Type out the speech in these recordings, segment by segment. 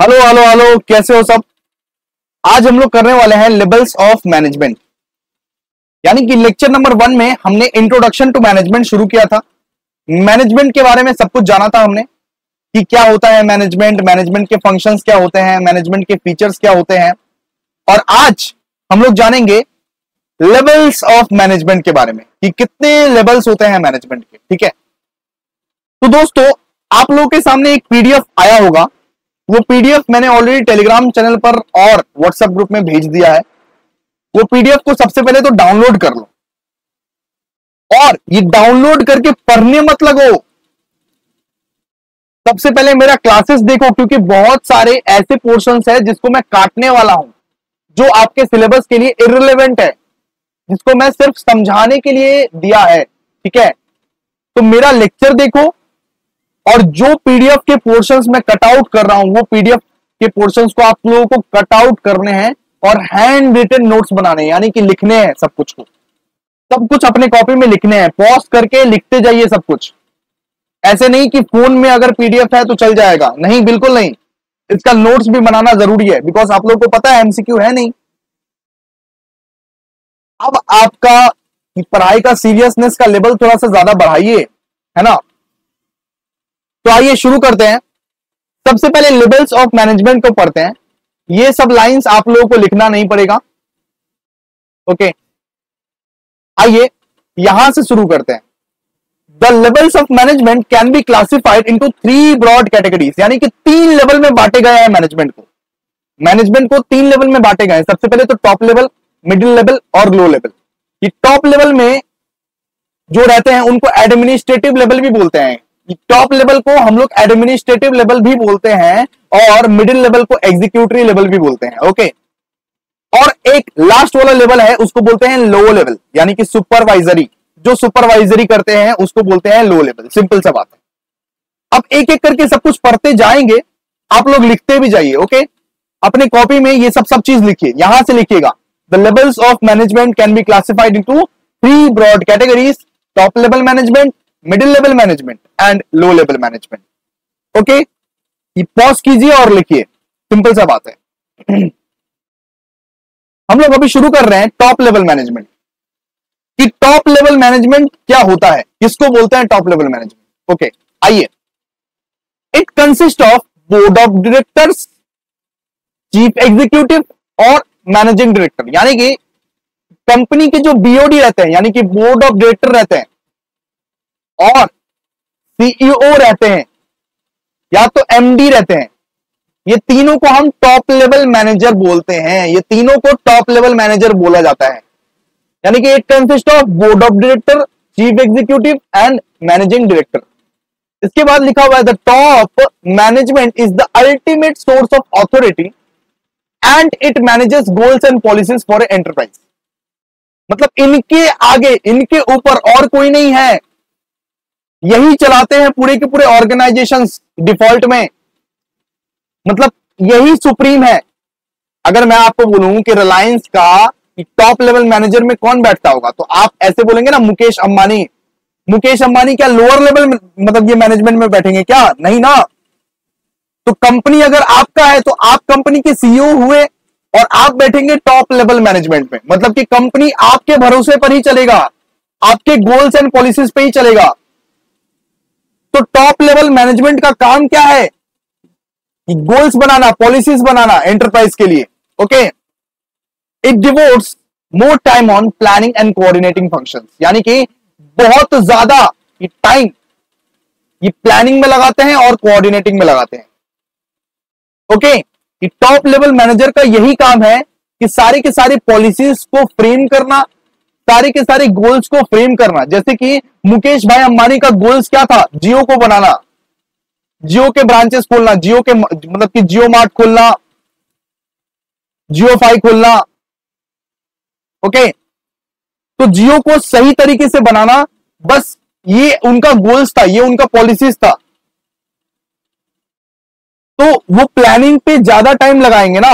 Hello hello hello, कैसे हो सब। आज हम लोग करने वाले हैं लेवल्स ऑफ मैनेजमेंट। यानी कि लेक्चर नंबर 1 में हमने इंट्रोडक्शन टू मैनेजमेंट शुरू किया था। मैनेजमेंट के बारे में सब कुछ जाना था हमने कि क्या होता है मैनेजमेंट, मैनेजमेंट के फंक्शंस क्या होते हैं, मैनेजमेंट के फीचर्स क्या होते हैं। और आज हम लोग जानेंगे लेवल्स ऑफ मैनेजमेंट के बारे में कि कितने लेवल्स होते हैं मैनेजमेंट के। ठीक है, तो दोस्तों आप लोगों के सामने एक पीडीएफ आया होगा। वो पीडीएफ मैंने ऑलरेडी टेलीग्राम चैनल पर और व्हाट्सएप ग्रुप में भेज दिया है। वो पीडीएफ को सबसे पहले तो डाउनलोड कर लो, और ये डाउनलोड करके पढ़ने मत लगो। सबसे पहले मेरा क्लासेस देखो, क्योंकि बहुत सारे ऐसे पोर्शंस है जिसको मैं काटने वाला हूं जो आपके सिलेबस के लिए इररिलेवेंट है, जिसको मैं सिर्फ समझाने के लिए दिया है। ठीक है, तो मेरा लेक्चर देखो, और जो पीडीएफ के पोर्शंस मैं कट आउट कर रहा हूं वो पीडीएफ के पोर्शंस को आप लोगों को कट आउट करने हैं और हैंड रिटन नोट्स बनाने हैं, यानी कि लिखने हैं सब कुछ अपने कॉपी में लिखने हैं। पॉज करके लिखते जाइए सब कुछ। ऐसे नहीं कि फोन में अगर पीडीएफ है तो चल जाएगा, नहीं, बिल्कुल नहीं। इसका नोट्स भी बनाना जरूरी है, बिकॉज आप लोगों को पता है एमसीक्यू है नहीं। अब आपका पढ़ाई का सीरियसनेस का लेवल थोड़ा सा ज्यादा बढ़ाइए, है ना। तो आइए शुरू करते हैं। सबसे पहले लेवल्स ऑफ मैनेजमेंट को पढ़ते हैं। ये सब लाइंस आप लोगों को लिखना नहीं पड़ेगा। ओके, आइए यहां से शुरू करते हैं। The levels of management can be classified into 3 broad categories, यानी कि 3 लेवल में बांटे गए हैं मैनेजमेंट को। मैनेजमेंट को 3 लेवल में बांटे गए हैं। सबसे पहले तो टॉप लेवल, मिडिल लेवल और लो लेवल। ये टॉप लेवल में जो रहते हैं उनको एडमिनिस्ट्रेटिव लेवल भी बोलते हैं। टॉप लेवल को हम लोग एडमिनिस्ट्रेटिव लेवल भी बोलते हैं, और मिडिल लेवल को एग्जीक्यूटिव लेवल भी बोलते हैं। ओके, और एक लास्ट वाला लेवल है उसको बोलते हैं लो लेवल, यानी कि सुपरवाइजरी। जो सुपरवाइजरी करते हैं उसको बोलते हैं लो लेवल। सिंपल सा बात है। अब एक एक करके सब कुछ पढ़ते जाएंगे, आप लोग लिखते भी जाइए। ओके, अपने कॉपी में ये सब चीज लिखिए, यहां से लिखिएगा। The levels of management can be classified into 3 broad categories: top level management, middle level management and low level management. Okay, ये पॉज कीजिए और लिखिए, सिंपल सा बात है। हम लोग अभी शुरू कर रहे हैं टॉप लेवल मैनेजमेंट। कि टॉप लेवल मैनेजमेंट क्या होता है, किसको बोलते हैं टॉप लेवल मैनेजमेंट। ओके, आइए। It consist of board of directors, chief executive और मैनेजिंग डायरेक्टर। यानी कि कंपनी के जो बीओडी रहते हैं, यानी कि बोर्ड ऑफ डायरेक्टर रहते हैं, और सीईओ रहते हैं, या तो एमडी रहते हैं। ये तीनों को हम टॉप लेवल मैनेजर बोलते हैं। ये तीनों को टॉप लेवल मैनेजर बोला जाता है। यानी कि it consist of board of director, chief executive and managing director. इसके बाद लिखा हुआ है the top management is the ultimate source of authority and it manages goals and policies for enterprise. मतलब इनके आगे, इनके ऊपर और कोई नहीं है। यही चलाते हैं पूरे के पूरे ऑर्गेनाइजेशंस डिफॉल्ट में। मतलब यही सुप्रीम है। अगर मैं आपको बोलूं कि रिलायंस का टॉप लेवल मैनेजर में कौन बैठता होगा, तो आप ऐसे बोलेंगे ना, मुकेश अंबानी। मुकेश अंबानी क्या लोअर लेवल में, मतलब ये मैनेजमेंट में बैठेंगे क्या? नहीं ना। तो कंपनी अगर आपका है तो आप कंपनी के सीईओ हुए और आप बैठेंगे टॉप लेवल मैनेजमेंट में। मतलब कि कंपनी आपके भरोसे पर ही चलेगा, आपके गोल्स एंड पॉलिसीज पे ही चलेगा। तो टॉप लेवल मैनेजमेंट का काम क्या है? गोल्स बनाना, पॉलिसीज बनाना एंटरप्राइज के लिए। Okay, it devotees more time on planning and coordinating functions. यानी कि बहुत ज्यादा टाइम ये प्लानिंग में लगाते हैं और कोऑर्डिनेटिंग में लगाते हैं। ओके, टॉप लेवल मैनेजर का यही काम है कि सारी के सारी पॉलिसीज को फ्रेम करना, सारे के सारे गोल्स को फ्रेम करना। जैसे कि मुकेश भाई अंबानी का गोल्स क्या था? जियो को बनाना, जियो के ब्रांचेस खोलना, जियो के मतलब कि जियो मार्ट खोलना, जियो फाई खोलना। ओके, तो जियो को सही तरीके से बनाना, बस ये उनका गोल्स था, ये उनका पॉलिसीज था। तो वो प्लानिंग पे ज्यादा टाइम लगाएंगे ना,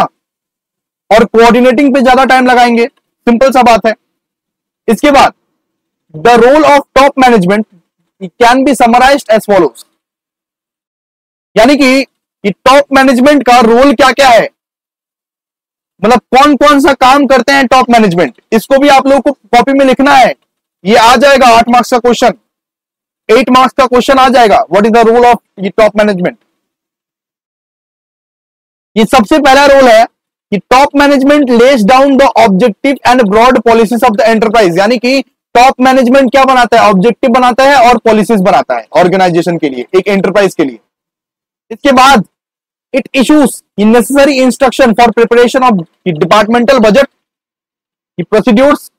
और कोऑर्डिनेटिंग पे ज्यादा टाइम लगाएंगे। सिंपल सा बात है। इसके बाद the role of top management can be summarised as follows. यानी कि कि टॉप मैनेजमेंट का रोल क्या क्या है, मतलब कौन कौन सा काम करते हैं टॉप मैनेजमेंट, इसको भी आप लोगों को कॉपी में लिखना है। ये आ जाएगा 8 मार्क्स का क्वेश्चन, 8 मार्क्स का क्वेश्चन आ जाएगा, what is the role of ये टॉप मैनेजमेंट। ये सबसे पहला रोल है कि top management lays down the objective and broad policies of the enterprise, यानी कि टॉप मैनेजमेंट क्या बनाता है, ऑब्जेक्टिव बनाता है और पॉलिसीज बनाता है ऑर्गेनाइजेशन के लिए, एक एंटरप्राइज के लिए। इसके बाद it issues necessary instruction for preparation of departmental budget, procedures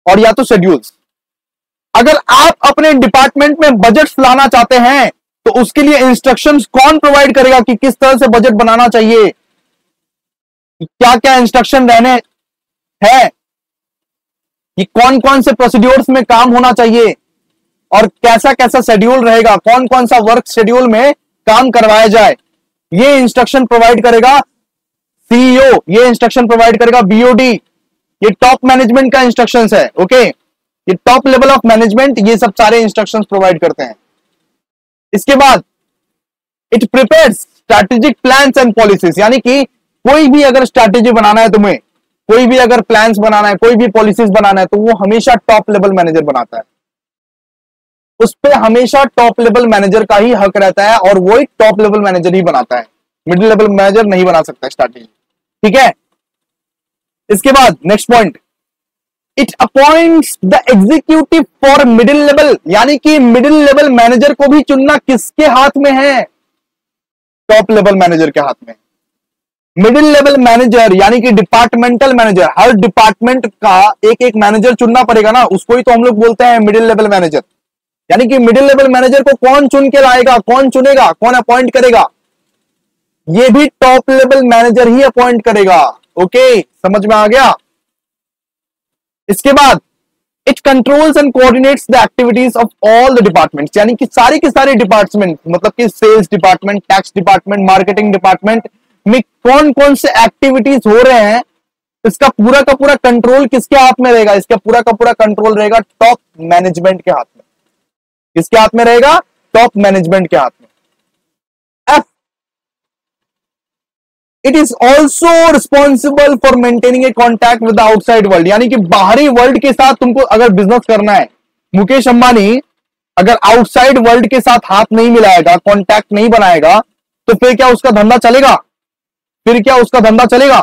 और या तो शेड्यूल्स। अगर आप अपने डिपार्टमेंट में बजट लाना चाहते हैं तो उसके लिए इंस्ट्रक्शंस कौन प्रोवाइड करेगा कि किस तरह से बजट बनाना चाहिए, क्या क्या इंस्ट्रक्शन रहने हैं, कि कौन कौन से प्रोसीड्योर्स में काम होना चाहिए और कैसा कैसा शेड्यूल रहेगा, कौन कौन सा वर्क शेड्यूल में काम करवाया जाए, ये इंस्ट्रक्शन प्रोवाइड करेगा सीईओ, ये इंस्ट्रक्शन प्रोवाइड करेगा बीओडी। ये टॉप मैनेजमेंट का इंस्ट्रक्शंस है। ओके, ये टॉप लेवल ऑफ मैनेजमेंट ये सब सारे इंस्ट्रक्शंस प्रोवाइड करते हैं। इसके बाद it prepares strategic plans and policies, यानी कि कोई भी अगर स्ट्रैटेजी बनाना है तुम्हें, कोई भी अगर प्लान्स बनाना है, कोई भी पॉलिसीज बनाना है, तो वो हमेशा टॉप लेवल मैनेजर बनाता है, उस पर हमेशा टॉप लेवल मैनेजर का ही हक रहता है और वो एक टॉप लेवल मैनेजर ही बनाता है, मिडिल लेवल मैनेजर नहीं बना सकता स्ट्रैटेजी। ठीक है, इसके बाद next point, it appoints the executive for middle level, यानी कि मिडिल लेवल मैनेजर को भी चुनना किसके हाथ में है, टॉप लेवल मैनेजर के हाथ में। मिडिल लेवल मैनेजर यानी कि डिपार्टमेंटल मैनेजर, हर डिपार्टमेंट का एक एक मैनेजर चुनना पड़ेगा ना, उसको ही तो हम लोग बोलते हैं मिडिल लेवल मैनेजर। यानी कि मिडिल लेवल मैनेजर को कौन चुन के लाएगा, कौन चुनेगा, कौन अपॉइंट करेगा, ये भी टॉप लेवल मैनेजर ही अपॉइंट करेगा। ओके, समझ में आ गया। इसके बाद it controls and coordinates the activities of all the departments, यानी कि सारे के सारे डिपार्टमेंट, मतलब कि sales department, tax department, marketing department में कौन कौन से एक्टिविटीज हो रहे हैं, इसका पूरा का पूरा कंट्रोल किसके हाथ में रहेगा, इसका पूरा का पूरा कंट्रोल रहेगा टॉप मैनेजमेंट के हाथ में। किसके हाथ में रहेगा, टॉप मैनेजमेंट के हाथ में। F, it is also responsible for maintaining A contact with the outside world, यानी कि बाहरी वर्ल्ड के साथ तुमको अगर बिजनेस करना है, मुकेश अंबानी अगर आउटसाइड वर्ल्ड के साथ हाथ नहीं मिलाएगा, कॉन्टैक्ट नहीं बनाएगा, तो फिर क्या उसका धंधा चलेगा, फिर क्या उसका धंधा चलेगा,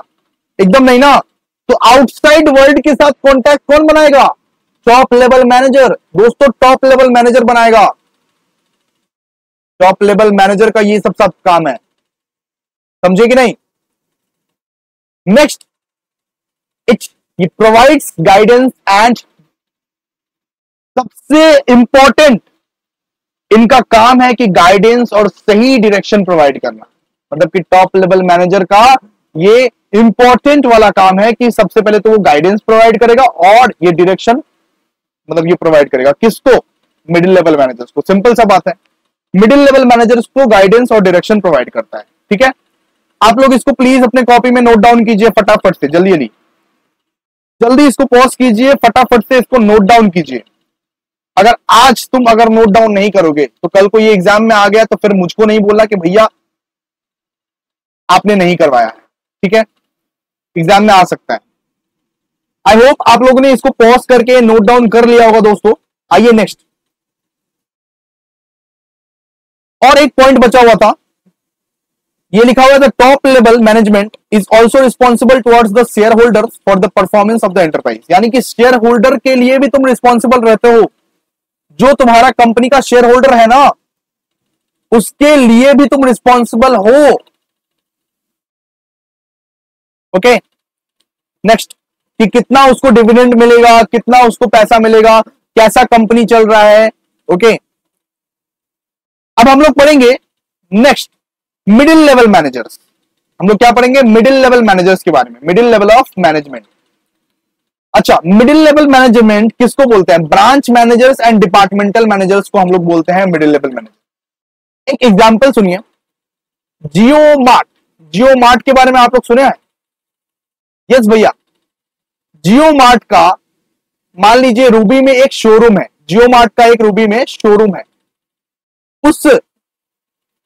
एकदम नहीं ना। तो आउटसाइड वर्ल्ड के साथ कॉन्टैक्ट कौन बनाएगा, टॉप लेवल मैनेजर। दोस्तों टॉप लेवल मैनेजर बनाएगा, टॉप लेवल मैनेजर का ये सब काम है, समझे कि नहीं। Next, it provides guidance and, सबसे इंपॉर्टेंट इनका काम है कि गाइडेंस और सही डायरेक्शन प्रोवाइड करना, मतलब कि टॉप लेवल मैनेजर का ये इंपॉर्टेंट वाला काम है कि सबसे पहले तो वो गाइडेंस प्रोवाइड करेगा और ये डायरेक्शन मतलब ये प्रोवाइड करेगा किसको, मिडिल लेवल मैनेजर्स को। सिंपल सा बात है, मिडिल लेवल मैनेजर्स को गाइडेंस और डायरेक्शन प्रोवाइड करता है। ठीक है, आप लोग इसको प्लीज अपने कॉपी में नोट डाउन कीजिए फटाफट से, जल्दी जल्दी जल्दी इसको पॉज कीजिए, फटाफट से इसको नोट डाउन कीजिए। अगर आज तुम अगर नोट डाउन नहीं करोगे तो कल को ये एग्जाम में आ गया तो फिर मुझको नहीं बोलना कि भैया आपने नहीं करवाया है। ठीक है, एग्जाम में आ सकता है। आई होप आप लोगों ने इसको पॉज करके नोट डाउन कर लिया होगा दोस्तों। आइए नेक्स्ट, और एक पॉइंट बचा हुआ था, ये लिखा हुआ था top level management is also responsible towards the share holders for the performance of the enterprise, यानी कि शेयर होल्डर के लिए भी तुम रिस्पॉन्सिबल रहते हो। जो तुम्हारा कंपनी का शेयर होल्डर है ना, उसके लिए भी तुम रिस्पॉन्सिबल हो। ओके, नेक्स्ट, कि कितना उसको डिविडेंड मिलेगा, कितना उसको पैसा मिलेगा, कैसा कंपनी चल रहा है। ओके, अब हम लोग पढ़ेंगे नेक्स्ट मिडिल लेवल मैनेजर्स। हम लोग क्या पढ़ेंगे, मिडिल लेवल मैनेजर्स के बारे में, मिडिल लेवल ऑफ मैनेजमेंट। अच्छा, मिडिल लेवल मैनेजमेंट किसको बोलते हैं, branch managers and departmental managers को हम लोग बोलते हैं मिडिल लेवल मैनेजर। एक एग्जांपल सुनिए, जियो मार्ट, जियो मार्ट के बारे में आप लोग सुने हैं? यस भैया, जियो मार्ट का मान लीजिए रूबी में एक शोरूम है, जियो मार्ट का एक रूबी में शोरूम है। उस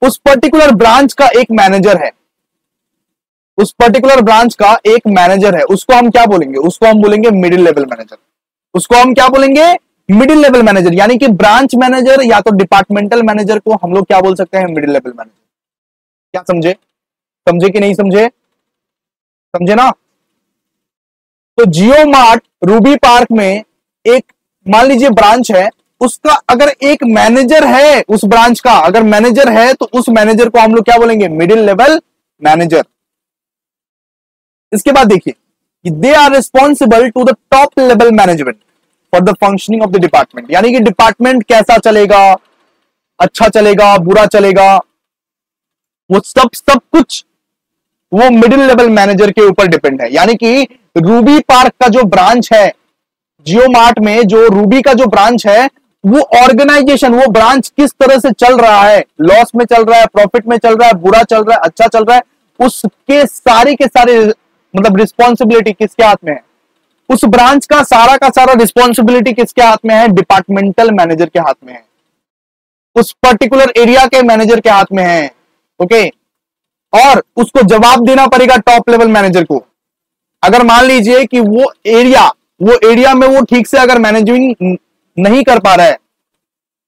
उस पर्टिकुलर ब्रांच का एक मैनेजर है, उस पर्टिकुलर ब्रांच का एक मैनेजर है, उसको हम क्या बोलेंगे? उसको हम बोलेंगे मिडिल लेवल मैनेजर। उसको हम क्या बोलेंगे? Middle level manager. यानी कि ब्रांच मैनेजर या तो डिपार्टमेंटल मैनेजर को हम लोग क्या बोल सकते हैं? Middle level manager. क्या समझे? समझे कि नहीं समझे? समझे ना? तो जियो मार्ट रूबी पार्क में एक मान लीजिए ब्रांच है, उसका अगर एक मैनेजर है, उस ब्रांच का अगर मैनेजर है तो उस मैनेजर को हम लोग क्या बोलेंगे? Middle level manager. इसके बाद देखिए, they are responsible to the top level management for the functioning of the department. यानी कि डिपार्टमेंट कैसा चलेगा, अच्छा चलेगा, बुरा चलेगा, वो सब कुछ वो मिडिल लेवल मैनेजर के ऊपर डिपेंड है। यानी कि रूबी पार्क का जो ब्रांच है, जियो मार्ट में जो रूबी का जो ब्रांच है, वो ऑर्गेनाइजेशन, वो ब्रांच किस तरह से चल रहा है, लॉस में चल रहा है, प्रॉफिट में चल रहा है, बुरा चल रहा है, अच्छा चल रहा है, उसके सारे के सारे मतलब रिस्पॉन्सिबिलिटी किसके हाथ में है? उस ब्रांच का सारा रिस्पॉन्सिबिलिटी किसके हाथ में है? डिपार्टमेंटल मैनेजर के हाथ में है, उस पर्टिकुलर एरिया के मैनेजर के हाथ में है। ओके, और उसको जवाब देना पड़ेगा टॉप लेवल मैनेजर को। अगर मान लीजिए कि वो एरिया में वो ठीक से अगर मैनेजिंग नहीं कर पा रहा है,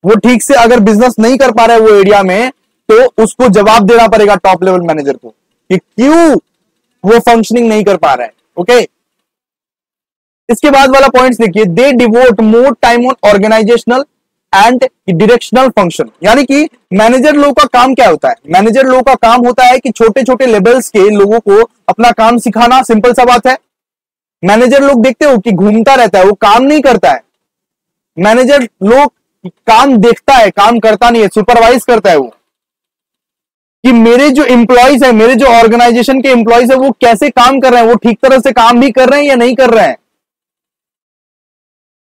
वो ठीक से अगर बिजनेस नहीं कर पा रहा है वो एरिया में, तो उसको जवाब देना पड़ेगा टॉप लेवल मैनेजर को कि क्यों वो फंक्शनिंग नहीं कर पा रहा है। ओके, इसके बाद वाला पॉइंट्स देखिए, they devote more time on organisational and directional function. यानी कि मैनेजर लोग का काम क्या होता है? मैनेजर लोग का काम होता है कि छोटे छोटे लेवल्स के लोगों को अपना काम सिखाना। सिंपल सा बात है। मैनेजर लोग देखते हो कि घूमता रहता है, वो काम नहीं करता है। मैनेजर लोग काम देखता है, काम करता नहीं है, सुपरवाइज करता है वो, कि मेरे जो एम्प्लॉइज है, मेरे जो ऑर्गेनाइजेशन के एम्प्लॉइज है, वो कैसे काम कर रहे हैं, वो ठीक तरह से काम भी कर रहे हैं या नहीं कर रहे हैं।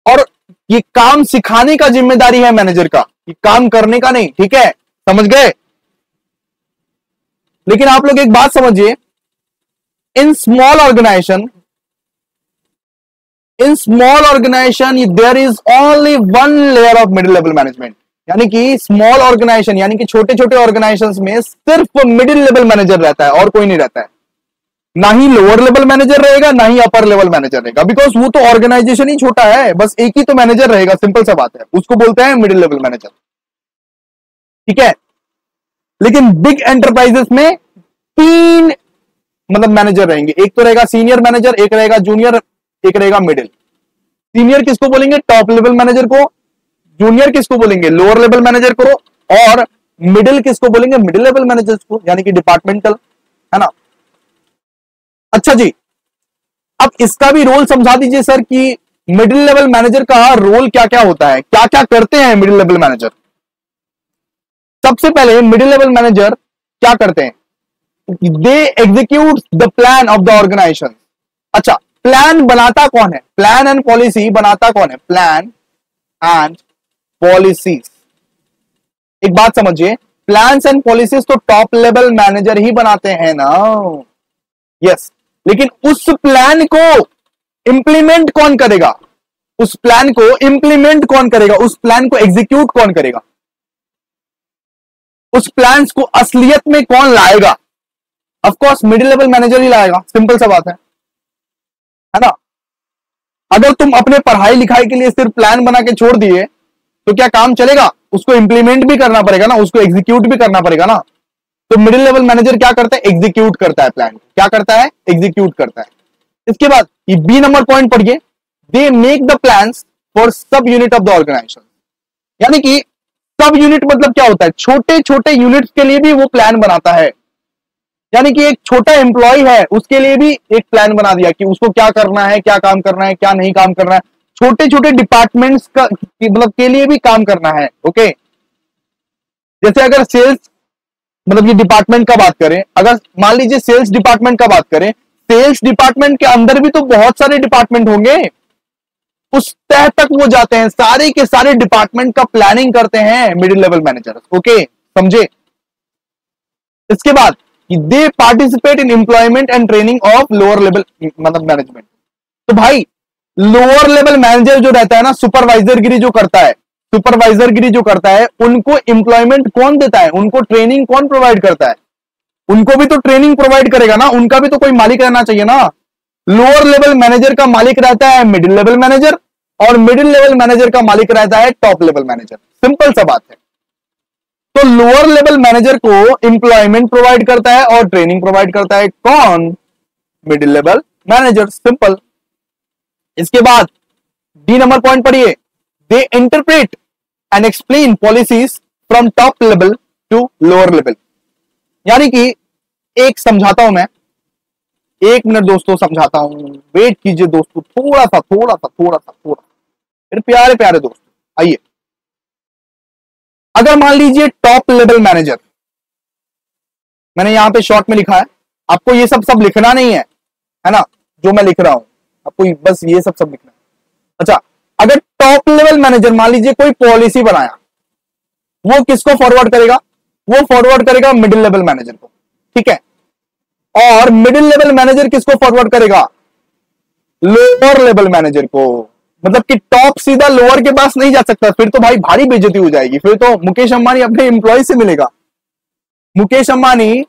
और ये काम सिखाने का जिम्मेदारी है मैनेजर का, ये काम करने का नहीं। ठीक है, समझ गए? लेकिन आप लोग एक बात समझिए, in small organisation there is only one layer of middle level management. यानी कि स्मॉल ऑर्गेनाइजेशन यानी कि छोटे छोटे ऑर्गेनाइजेशन में सिर्फ मिडिल लेवल मैनेजर रहता है और कोई नहीं रहता है। ना ही लोअर लेवल मैनेजर रहेगा, ना ही अपर लेवल मैनेजर रहेगा, बिकॉज वो तो ऑर्गेनाइजेशन ही छोटा है, बस एक ही तो मैनेजर रहेगा। सिंपल सा बात है, उसको बोलते हैं मिडिल लेवल मैनेजर। ठीक है, लेकिन बिग एंटरप्राइजेस में 3 मतलब मैनेजर रहेंगे। एक तो रहेगा सीनियर मैनेजर, एक रहेगा जूनियर, एक रहेगा मिडिल। सीनियर किसको बोलेंगे? टॉप लेवल मैनेजर को। जूनियर किसको बोलेंगे? लोअर लेवल मैनेजर को। और मिडिल किसको बोलेंगे? मिडिल लेवल मैनेजर को, यानी कि डिपार्टमेंटल, है ना? अच्छा जी, अब इसका भी रोल समझा दीजिए सर कि मिडिल लेवल मैनेजर का रोल क्या क्या होता है, क्या क्या करते हैं मिडिल लेवल मैनेजर। सबसे पहले मिडिल लेवल मैनेजर क्या करते हैं? They execute the plan of the organisation. अच्छा, प्लान बनाता कौन है? प्लान एंड पॉलिसी बनाता कौन है? Plan and policies. एक बात समझिए, प्लान्स एंड पॉलिसीज तो टॉप लेवल मैनेजर ही बनाते हैं ना। यस, लेकिन उस प्लान को इंप्लीमेंट कौन करेगा? उस प्लान को इंप्लीमेंट कौन करेगा? उस प्लान को एग्जीक्यूट कौन करेगा? उस प्लान्स को असलियत में कौन लाएगा? Of course middle level manager ही लाएगा। सिंपल सा बात है ना? अगर तुम अपने पढ़ाई लिखाई के लिए सिर्फ प्लान बना के छोड़ दिए तो क्या काम चलेगा? उसको इंप्लीमेंट भी करना पड़ेगा ना, उसको एग्जीक्यूट भी करना पड़ेगा ना। तो मिडिल लेवल मैनेजर क्या करता है? एग्जीक्यूट करता है प्लान। क्या करता है? एग्जीक्यूट करता है। इसके बाद ये बी नंबर पॉइंट पढ़िए, they make the plans for sub unit of the organisation. यानी कि सब यूनिट मतलब क्या होता है? छोटे छोटे यूनिट्स के लिए भी वो प्लान बनाता है। यानी कि एक छोटा एम्प्लॉय है, उसके लिए भी एक प्लान बना दिया कि उसको क्या करना है, क्या काम करना है, क्या नहीं काम करना है। छोटे छोटे डिपार्टमेंट्स का मतलब के लिए भी काम करना है। ओके, जैसे अगर सेल्स मतलब ये डिपार्टमेंट का बात करें, अगर मान लीजिए सेल्स डिपार्टमेंट का बात करें, सेल्स डिपार्टमेंट के अंदर भी तो बहुत सारे डिपार्टमेंट होंगे, उस तह तक वो जाते हैं, सारे के सारे डिपार्टमेंट का प्लानिंग करते हैं मिडिल लेवल मैनेजर। ओके, समझे? इसके बाद दे participate in employment and training of lower level मतलब मैनेजमेंट। तो भाई लोअर लेवल मैनेजर जो रहता है ना, सुपरवाइजर गिरी जो करता है, सुपरवाइजरगिरी जो करता है, उनको एम्प्लॉयमेंट कौन देता है, उनको ट्रेनिंग कौन प्रोवाइड करता है? उनको भी तो ट्रेनिंग प्रोवाइड करेगा ना, उनका भी तो कोई मालिक रहना चाहिए ना। लोअर लेवल मैनेजर का मालिक रहता है मिडिल लेवल मैनेजर, और मिडिल लेवल मैनेजर का मालिक रहता है टॉप लेवल मैनेजर। सिंपल सा बात है। तो लोअर लेवल मैनेजर को एम्प्लॉयमेंट प्रोवाइड करता है और ट्रेनिंग प्रोवाइड करता है कौन? Middle level manager. सिंपल। इसके बाद डी नंबर पॉइंट पढ़िए, they interpret and explain policies from top level to lower level. यानी कि एक समझाता हूं मैं, 1 मिनट दोस्तों समझाता हूं, वेट कीजिए दोस्तों, थोड़ा सा फिर प्यारे प्यारे दोस्तों आइए। अगर मान लीजिए टॉप लेवल मैनेजर, मैंने यहां पे शॉर्ट में लिखा है, आपको ये सब लिखना नहीं है ना, जो मैं लिख रहा हूं आपको बस ये सब लिखना है। अच्छा, अगर टॉप लेवल मैनेजर मान लीजिए कोई पॉलिसी बनाया, वो किसको फॉरवर्ड करेगा? वो फॉरवर्ड करेगा मिडिल लेवल मैनेजर को, ठीक है। और मिडिल लेवल मैनेजर किसको फॉरवर्ड करेगा? लोअर लेवल मैनेजर को। मतलब कि टॉप सीधा लोअर के पास नहीं जा सकता, फिर तो भाई भारी बेइज्जती हो जाएगी, फिर तो मुकेश अंबानी अपने एम्प्लॉय से मिलेगा, मुकेश अंबानी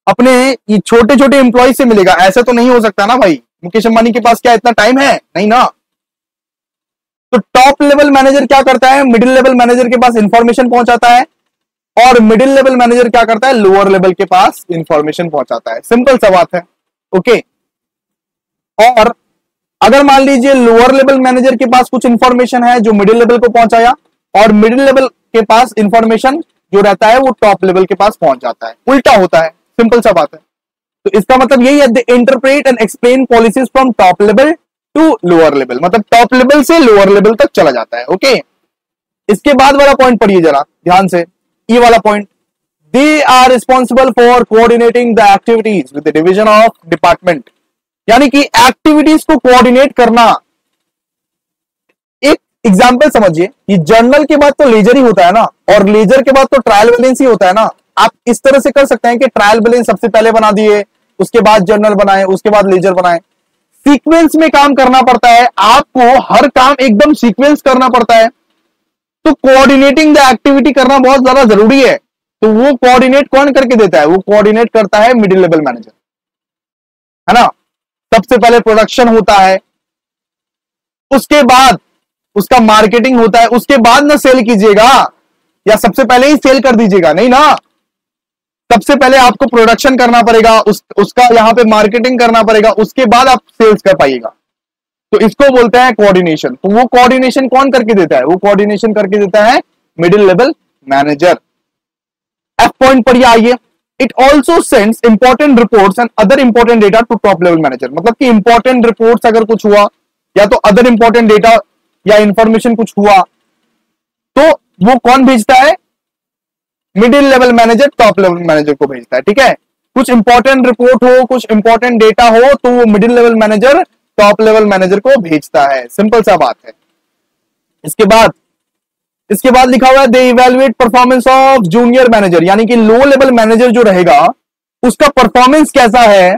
अपने छोटे छोटे एम्प्लॉय से मिलेगा। ऐसा तो नहीं हो सकता ना भाई, मुकेश अंबानी के पास क्या इतना टाइम है? नहीं ना। तो टॉप लेवल मैनेजर क्या करता है? मिडिल लेवल मैनेजर के पास इंफॉर्मेशन पहुंचाता है, और मिडिल लेवल मैनेजर क्या करता है? लोअर लेवल के पास इंफॉर्मेशन पहुंचाता है। सिंपल सा बात है, ओके। और अगर मान लीजिए लोअर लेवल मैनेजर के पास कुछ इंफॉर्मेशन है जो मिडिल लेवल को पहुंचाया, और मिडिल लेवल के पास इंफॉर्मेशन जो रहता है वो टॉप लेवल के पास पहुंच जाता है, उल्टा होता है। सिंपल सा बात है। तो इसका मतलब यही है, they interpret and explain policies from top level to lower level, मतलब टॉप लेवल से लोअर लेवल तक चला जाता है, ओके। इसके बाद वाला पॉइंट पढ़िए जरा ध्यान से, ये वाला point, they are responsible for coordinating the activities with the division of department. यानी कि एक्टिविटीज को कोऑर्डिनेट करना। एक एग्जांपल समझिए कि जर्नल के बाद तो लेजर ही होता है ना, और लेजर के बाद तो ट्रायल बैलेंस ही होता है ना। आप इस तरह से कर सकते हैं कि ट्रायल बैलेंस सबसे पहले बना दिए, उसके बाद जर्नल बनाए, उसके बाद लेजर बनाए। सीक्वेंस में काम करना पड़ता है, आपको हर काम एकदम सीक्वेंस करना पड़ता है। तो कोऑर्डिनेटिंग द एक्टिविटी करना बहुत ज्यादा जरूरी है। तो वो कोऑर्डिनेट कौन करके देता है? वो कोऑर्डिनेट करता है मिडिल लेवल मैनेजर, है ना। सबसे पहले प्रोडक्शन होता है, उसके बाद उसका मार्केटिंग होता है, उसके बाद ना सेल कीजिएगा, या सबसे पहले ही सेल कर दीजिएगा, नहीं ना। सबसे पहले आपको प्रोडक्शन करना पड़ेगा, उसका यहां पे मार्केटिंग करना पड़ेगा, उसके बाद आप सेल्स कर पाइएगा। तो इसको बोलते हैं कोऑर्डिनेशन। तो वो कोऑर्डिनेशन कौन करके देता है? वो कोऑर्डिनेशन करके देता है middle level manager. F point पर आइए, it also sends important reports and other important data to top level manager. मतलब कि इंपॉर्टेंट रिपोर्ट्स अगर कुछ हुआ, या तो अदर इंपॉर्टेंट डेटा या इंफॉर्मेशन कुछ हुआ, तो वो कौन भेजता है? Middle level manager top level manager को भेजता है, ठीक है। कुछ इंपॉर्टेंट रिपोर्ट हो, कुछ इंपॉर्टेंट डेटा हो, तो वो middle level manager top level manager को भेजता है। सिंपल सा बात है। इसके बाद लिखा हुआ है, they evaluate performance of junior manager. यानी कि लो लेवल मैनेजर जो रहेगा उसका परफॉर्मेंस कैसा है,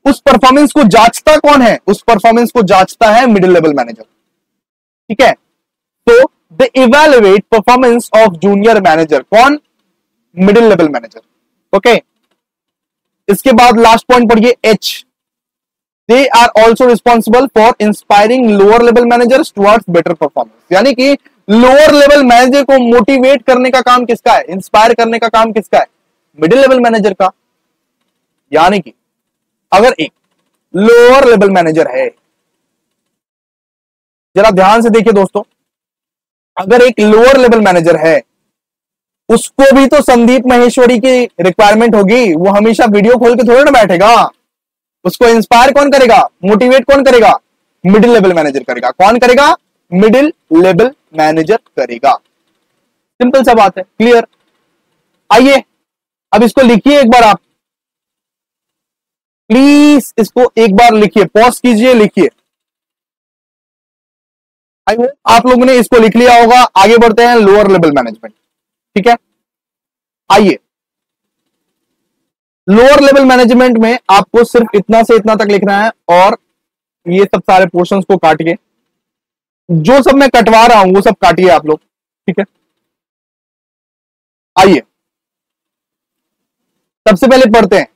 उस परफॉर्मेंस को जांचता कौन है? उस परफॉर्मेंस को जांचता है मिडिल लेवल मैनेजर, ठीक है। तो they evaluate performance of junior manager, कौन? Middle level manager, okay. इसके बाद लास्ट पॉइंट पढ़िए, H, they are also responsible for inspiring lower level managers towards better performance. यानी कि लोअर लेवल मैनेजर को मोटिवेट करने का काम किसका है? इंस्पायर करने का काम किसका है? मिडिल लेवल मैनेजर का। यानी कि अगर एक लोअर लेवल मैनेजर है, जरा ध्यान से देखिए दोस्तों, अगर एक लोअर लेवल मैनेजर है, उसको भी तो संदीप महेश्वरी की रिक्वायरमेंट होगी। वो हमेशा वीडियो खोल के थोड़ा ना बैठेगा। उसको इंस्पायर कौन करेगा? मोटिवेट कौन करेगा? मिडिल लेवल मैनेजर करेगा। कौन करेगा? मिडिल लेवल मैनेजर करेगा। सिंपल सा बात है, क्लियर। आइए अब इसको लिखिए एक बार, आप प्लीज इसको एक बार लिखिए, पॉज कीजिए, लिखिए। आई होप आप लोगों ने इसको लिख लिया होगा। आगे बढ़ते हैं, लोअर लेवल मैनेजमेंट, ठीक है। आइए, लोअर लेवल मैनेजमेंट में आपको सिर्फ इतना से इतना तक लिखना है, और ये सब सारे पोर्शंस को काटिए। जो सब मैं कटवा रहा हूं वो सब काटिए आप लोग, ठीक है। आइए सबसे पहले पढ़ते हैं,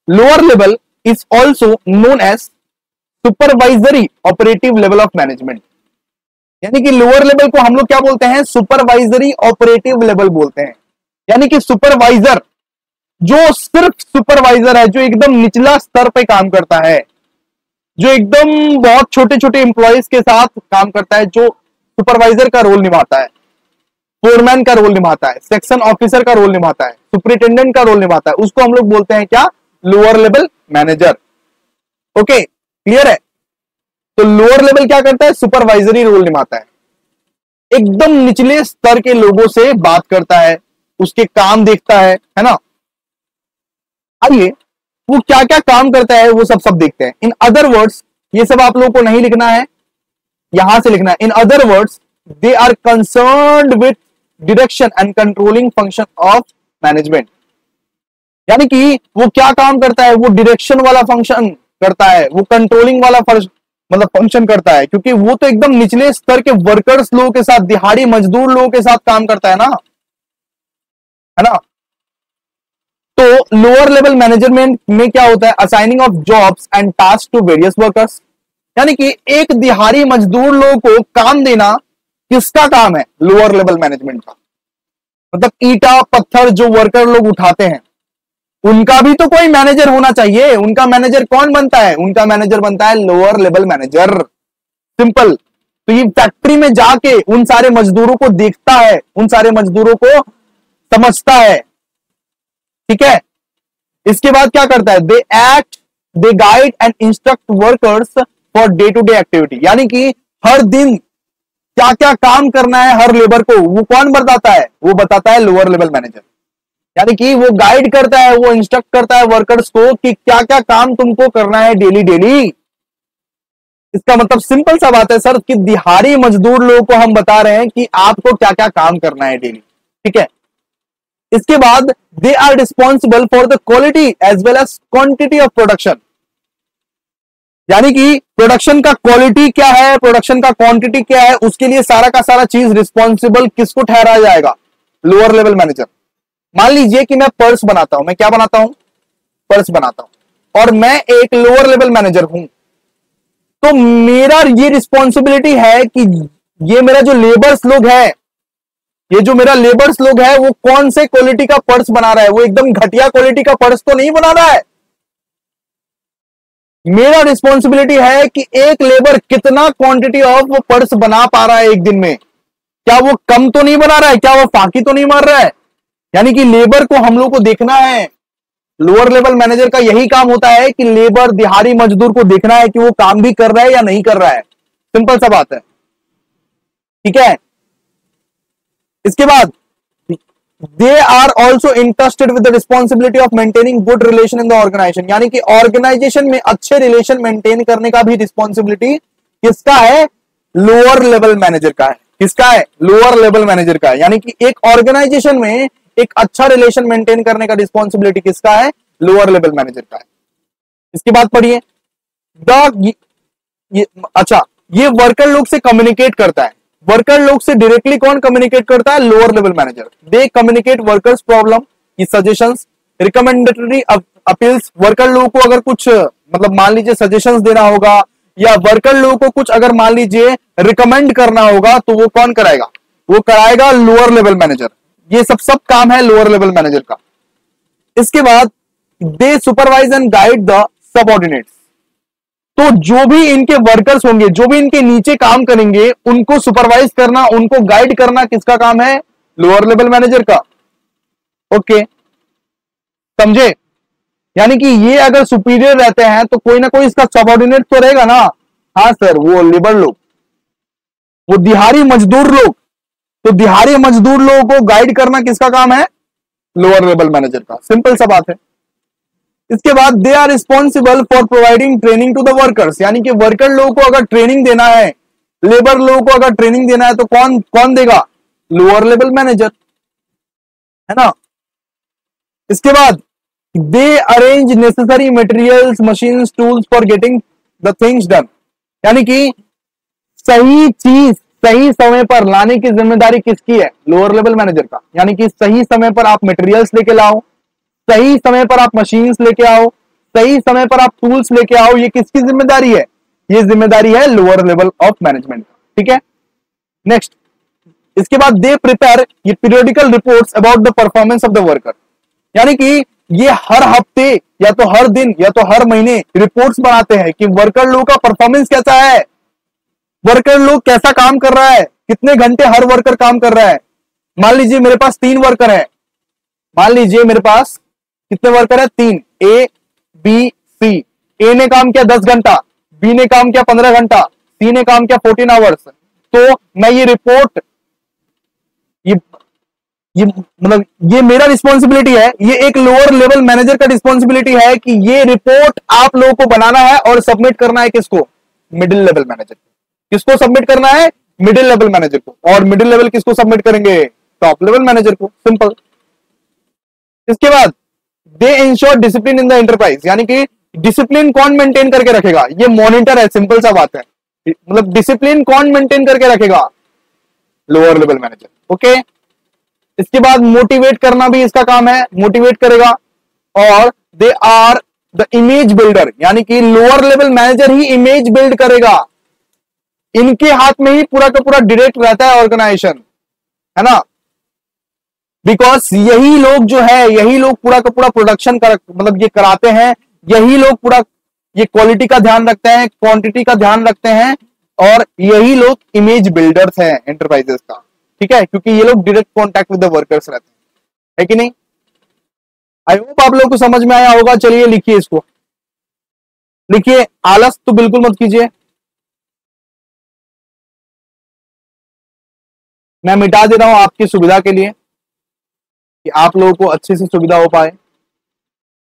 lower level is also known as supervisory operative level of management. यानी कि लोअर लेवल को हम लोग क्या बोलते हैं, सुपरवाइजरी ऑपरेटिव लेवल बोलते हैं। यानी कि सुपरवाइजर, जो सिर्फ सुपरवाइजर है, जो एकदम निचला स्तर पे काम करता है, जो एकदम बहुत छोटे छोटे एम्प्लॉयज के साथ काम करता है, जो सुपरवाइजर का रोल निभाता है, फोरमैन का रोल निभाता है, सेक्शन ऑफिसर का रोल निभाता है, सुपरिटेंडेंट का रोल निभाता है, उसको हम लोग बोलते हैं क्या, lower level manager. Okay, clear है। तो लोअर लेवल क्या करता है, सुपरवाइजरी रोल निभाता है, एकदम निचले स्तर के लोगों से बात करता है, उसके काम देखता है ना। आइए वो क्या क्या काम करता है वो सब देखते हैं। इन अदर वर्ड्स, ये सब आप लोगों को नहीं लिखना है, यहां से लिखना है। In other words, they are concerned with direction and controlling function of management. यानी कि वो क्या काम करता है, वो डायरेक्शन वाला फंक्शन करता है, वो कंट्रोलिंग वाला मतलब फंक्शन करता है, क्योंकि वो तो एकदम निचले स्तर के वर्कर्स लोगों के साथ, दिहाड़ी मजदूर लोगों के साथ काम करता है ना, है ना। तो लोअर लेवल मैनेजमेंट में क्या होता है, assigning of jobs and task to various workers. यानी कि एक दिहाड़ी मजदूर लोगों को काम देना किसका काम है, लोअर लेवल मैनेजमेंट का। मतलब ईटा पत्थर जो वर्कर लोग उठाते हैं, उनका भी तो कोई मैनेजर होना चाहिए। उनका मैनेजर कौन बनता है, उनका मैनेजर बनता है लोअर लेवल मैनेजर, सिंपल। तो ये फैक्ट्री में जाके उन सारे मजदूरों को देखता है, उन सारे मजदूरों को समझता है, ठीक है। इसके बाद क्या करता है, they act, they guide and instruct workers for day to day activity. यानी कि हर दिन क्या क्या काम करना है हर लेबर को, वो कौन बताता है, वो बताता है लोअर लेवल मैनेजर। यानी कि वो गाइड करता है, वो इंस्ट्रक्ट करता है वर्कर्स को कि क्या क्या काम तुमको करना है डेली डेली। इसका मतलब सिंपल सा बात है सर, कि दिहाड़ी मजदूर लोगों को हम बता रहे हैं कि आपको क्या क्या काम करना है डेली, ठीक है। इसके बाद they are responsible for the quality as well as quantity of production. यानी कि प्रोडक्शन का क्वालिटी क्या है, प्रोडक्शन का क्वांटिटी क्या है, उसके लिए सारा का सारा चीज रिस्पॉन्सिबल किसको ठहराया जाएगा, लोअर लेवल मैनेजर। मान लीजिए कि मैं पर्स बनाता हूं, मैं क्या बनाता हूं, पर्स बनाता हूं, और मैं एक लोअर लेवल मैनेजर हूं, तो मेरा ये रिस्पॉन्सिबिलिटी है कि ये मेरा जो लेबर्स लोग है, ये जो मेरा लेबर्स लोग है, वो कौन से क्वालिटी का पर्स बना रहा है, वो एकदम घटिया क्वालिटी का पर्स तो नहीं बना रहा है। मेरा रिस्पॉन्सिबिलिटी है कि एक लेबर कितना क्वांटिटी ऑफ पर्स बना पा रहा है एक दिन में, क्या वो कम तो नहीं बना रहा है, क्या वो फाकी तो नहीं मार रहा है। यानी कि लेबर को हम लोग को देखना है। लोअर लेवल मैनेजर का यही काम होता है कि लेबर दिहाड़ी मजदूर को देखना है कि वो काम भी कर रहा है या नहीं कर रहा है, सिंपल सा बात है, ठीक है। इसके बाद they are also interested with the responsibility of maintaining good relation in the organisation. यानी कि ऑर्गेनाइजेशन में अच्छे रिलेशन मेंटेन करने का भी रिस्पॉन्सिबिलिटी किसका है, लोअर लेवल मैनेजर का है। किसका है, लोअर लेवल मैनेजर का है। यानी कि एक ऑर्गेनाइजेशन में एक अच्छा रिलेशन मेंटेन करने का रिस्पॉन्सिबिलिटी किसका है, लोअर लेवल मैनेजर का है। इसके बाद पढ़िए अच्छा, ये वर्कर लोग से कम्युनिकेट करता है। वर्कर लोग से डायरेक्टली कौन कम्युनिकेट करता है, लोअर लेवल मैनेजर। दे communicate workers problem, suggestions, recommendatory appeals. Worker लोगों को अगर कुछ मतलब मान लीजिए सजेशंस देना होगा, या वर्कर लोगों को कुछ अगर मान लीजिए रिकमेंड करना होगा, तो वो कौन कराएगा, वो कराएगा लोअर लेवल मैनेजर। ये सब काम है लोअर लेवल मैनेजर का। इसके बाद they supervise and guide the subordinates. तो जो भी इनके वर्कर्स होंगे, जो भी इनके नीचे काम करेंगे, उनको सुपरवाइज करना, उनको गाइड करना किसका काम है, लोअर लेवल मैनेजर का। ओके, समझे। यानी कि ये अगर सुपीरियर रहते हैं तो कोई ना कोई इसका सबऑर्डिनेट तो रहेगा ना। हाँ सर, वो लेबर लोग, वो दिहाड़ी मजदूर लोग। तो दिहाड़ी मजदूर लोगों को गाइड करना किसका काम है, लोअर लेवल मैनेजर का। सिंपल सा बात है। इसके बाद they are responsible for providing training to the workers. यानी कि वर्कर लोगों को अगर ट्रेनिंग देना है, लेबर लोगों को अगर ट्रेनिंग देना है, तो कौन देगा, लोअर लेवल मैनेजर, है ना। इसके बाद they arrange necessary materials, machines, tools for getting the things done. यानी कि सही चीज सही समय पर लाने की जिम्मेदारी किसकी है? लोअर लेवल मैनेजर का। यानी कि सही समय पर आप मटेरियल्स लेके लाओ, सही समय पर आप मशीन्स लेके आओ, सही समय पर आप टूल्स लेके आओ, ये किसकी जिम्मेदारी है? ये जिम्मेदारी है लोअर लेवल ऑफ मैनेजमेंट का। ठीक है, नेक्स्ट, इसके बाद दे प्रिपेयर ये periodical reports about the performance of the worker. यानी कि ये हर हफ्ते या तो हर दिन या तो हर महीने रिपोर्ट्स बनाते हैं कि वर्कर लोग का परफॉर्मेंस कैसा है, वर्कर लोग कैसा काम कर रहा है, कितने घंटे हर वर्कर काम कर रहा है। मान लीजिए मेरे पास 3 वर्कर है, मान लीजिए मेरे पास कितने वर्कर है? 3, ए बी सी। ए ने काम किया 10 घंटा, बी ने काम किया 15 घंटा, सी ने काम किया 14 आवर्स। तो मैं ये रिपोर्ट ये मतलब ये मेरा रिस्पॉन्सिबिलिटी है, ये एक लोअर लेवल मैनेजर का रिस्पॉन्सिबिलिटी है कि ये रिपोर्ट आप लोगों को बनाना है और सबमिट करना है किसको? मिडिल लेवल मैनेजर को। किसको सबमिट करना है? मिडिल लेवल मैनेजर को। और मिडिल लेवल किसको सबमिट करेंगे? टॉप लेवल मैनेजर को। सिंपल। इसके बाद दे ensure discipline in the enterprise. यानी कि डिसिप्लिन कौन मेंटेन करके रखेगा? ये मॉनिटर है, सिंपल सा बात है। मतलब डिसिप्लिन कौन मेंटेन करके रखेगा? Lower level manager. ओके, इसके बाद मोटिवेट करना भी इसका काम है, मोटिवेट करेगा। और they are the image builder. यानी कि लोअर लेवल मैनेजर ही इमेज बिल्ड करेगा, इनके हाथ में ही पूरा का पूरा डायरेक्ट रहता है ऑर्गेनाइजेशन, है ना। बिकॉज यही लोग जो है, यही लोग पूरा का पूरा प्रोडक्शन कर मतलब ये कराते हैं, यही लोग पूरा ये क्वालिटी का ध्यान रखते हैं, क्वांटिटी का ध्यान रखते हैं, और यही लोग इमेज बिल्डर्स हैं एंटरप्राइजेस का। ठीक है, क्योंकि ये लोग direct contact with the workers रहते हैं, है कि नहीं। आई होप आप लोग को समझ में आया होगा। चलिए लिखिए, इसको लिखिए। आलस तो बिल्कुल मत कीजिए, मैं मिटा दे रहा हूं आपकी सुविधा के लिए कि आप लोगों को अच्छे से सुविधा हो पाए।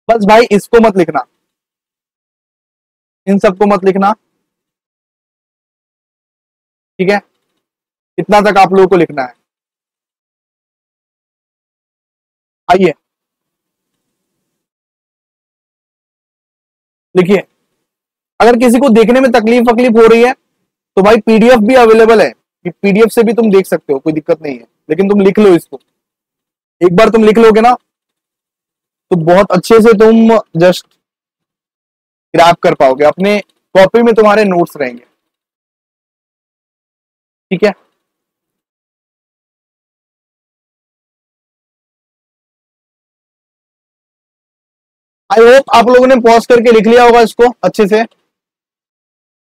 बस भाई इसको मत लिखना, इन सबको मत लिखना। ठीक है, इतना तक आप लोगों को लिखना है। आइए लिखिए। अगर किसी को देखने में तकलीफ वकलीफ हो रही है तो भाई पीडीएफ भी अवेलेबल है, कि पीडीएफ से भी तुम देख सकते हो, कोई दिक्कत नहीं है। लेकिन तुम लिख लो इसको, एक बार तुम लिख लोगे ना तो बहुत अच्छे से तुम जस्ट ग्रैब कर पाओगे, अपने कॉपी में तुम्हारे नोट्स रहेंगे। ठीक है, आई होप आप लोगों ने पॉज करके लिख लिया होगा इसको अच्छे से।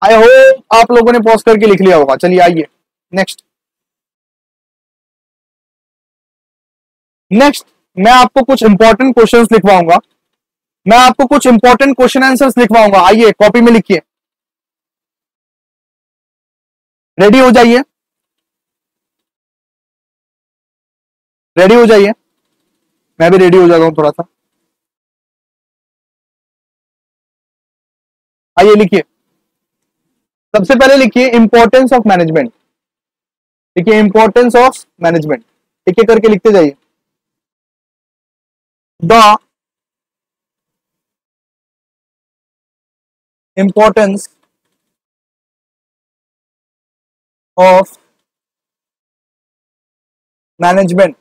आई होप आप लोगों ने पॉज करके लिख लिया होगा। चलिए आइए नेक्स्ट। नेक्स्ट मैं आपको कुछ इंपॉर्टेंट क्वेश्चंस लिखवाऊंगा, मैं आपको कुछ इंपॉर्टेंट क्वेश्चन आंसर्स लिखवाऊंगा। आइए कॉपी में लिखिए, रेडी हो जाइए, रेडी हो जाइए। मैं भी रेडी हो जाता हूं थोड़ा सा। आइए लिखिए, सबसे पहले लिखिए इंपॉर्टेंस ऑफ मैनेजमेंट। लिखिए इंपॉर्टेंस ऑफ मैनेजमेंट, एक एक करके लिखते जाइए। The importance of management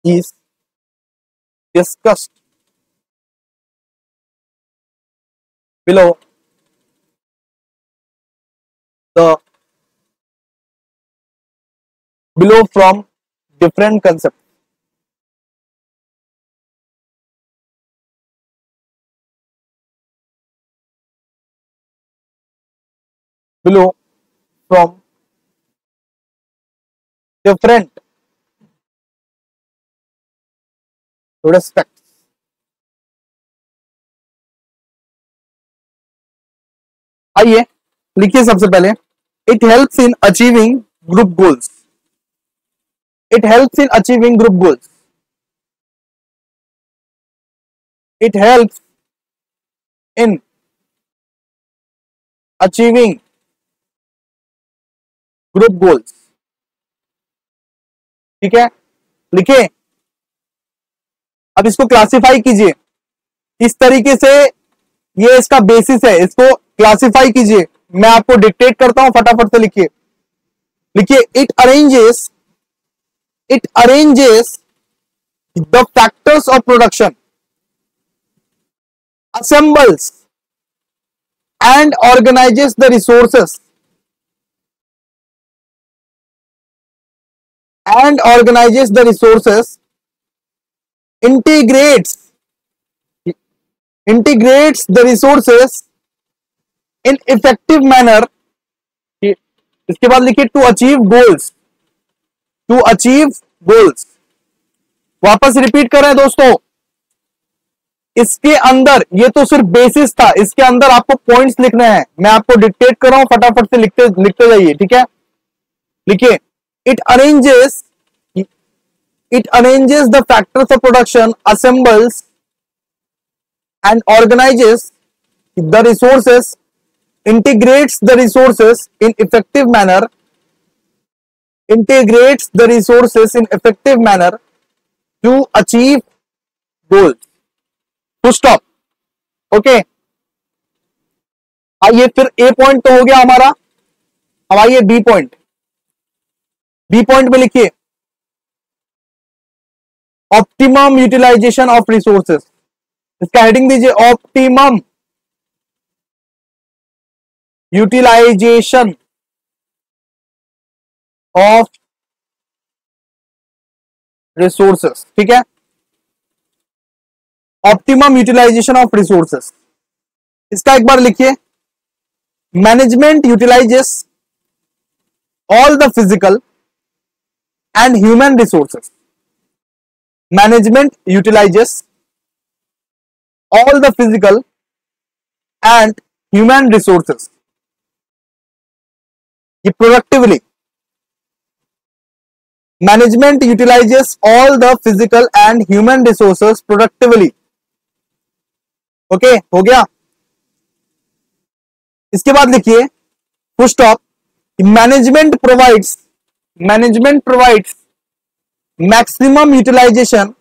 is discussed below. The below from different concepts. Below from different respects. आइए लिखिए सबसे पहले, it helps in achieving group goals. It helps in achieving group goals. It helps in achieving group goals. ठीक है, लिखिए। अब इसको classify कीजिए इस तरीके से, ये इसका बेसिस है, इसको क्लासिफाई कीजिए, मैं आपको डिक्टेट करता हूं, फटाफट से लिखिए। लिखिए, it arranges the factors of production, assembles and organizes the resources integrates the resources in effective manner। इसके बाद लिखिए टू अचीव गोल्स। वापस रिपीट कर रहे हैं दोस्तों, इसके अंदर ये तो सिर्फ बेसिस था, इसके अंदर आपको पॉइंट्स लिखने हैं, मैं आपको डिक्टेट कर रहा हूं, फटाफट से लिखते जाइए, ठीक है। लिखिए, it arranges the factors of production, assembles and organizes the resources, integrates the resources in effective manner to achieve goals। Full stop. Okay, आइए फिर ए पॉइंट तो हो गया हमारा, अब आइए बी पॉइंट में लिखिए ऑप्टिमम यूटिलाइजेशन ऑफ रिसोर्सेस। इसका हेडिंग दीजिए ऑप्टिमम यूटिलाइजेशन ऑफ रिसोर्सेस, ठीक है। ऑप्टिमम यूटिलाइजेशन ऑफ रिसोर्सेस, इसका एक बार लिखिए, management utilises all the physical and human resources. Management utilises all the physical and human resources productively। management utilizes all the physical and human resources productively। Okay, हो गया। इसके बाद लिखिए full stop, management provides maximum utilization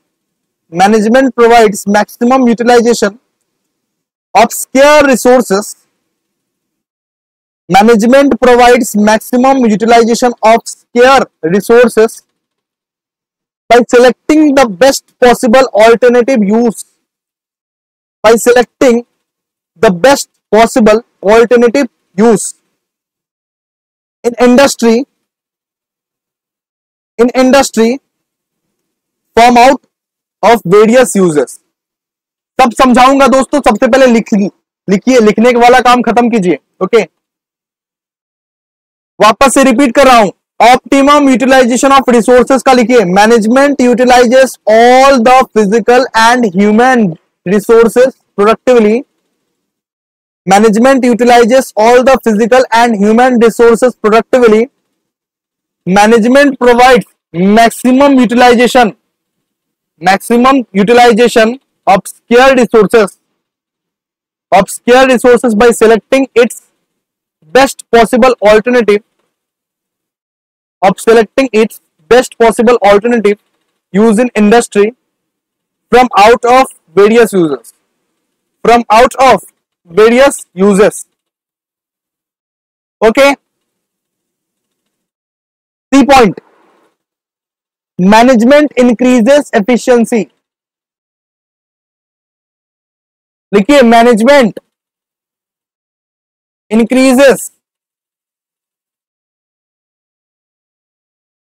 of scarce resources। management provides maximum utilization of scarce resources by selecting the best possible alternative use in industry form out of various uses। सब समझाऊंगा दोस्तों, सबसे पहले लिखिए, लिखने वाला काम खत्म कीजिए। ओके, वापस से रिपीट कर रहा हूं, ऑप्टिमम यूटिलाइजेशन ऑफ रिसोर्सेज का लिखिए, management utilises all the physical and human resources productively. Management utilises all the physical and human resources productively. Management provides maximum utilization of scarce resources by selecting its best possible alternative use in industry from out of various uses। okay, 3 point, management increases efficiency. लिखिए, management increases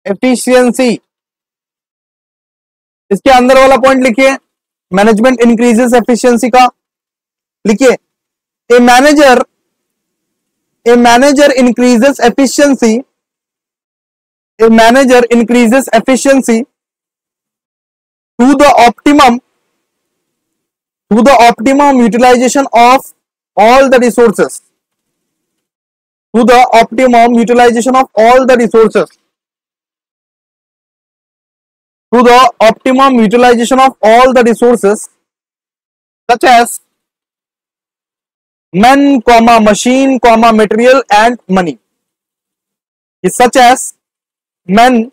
efficiency. इसके अंदर वाला point लिखिए, management increases efficiency का लिखिए, a manager increases efficiency to the optimum utilization of all the resources such as men, machine, material and money। such as men,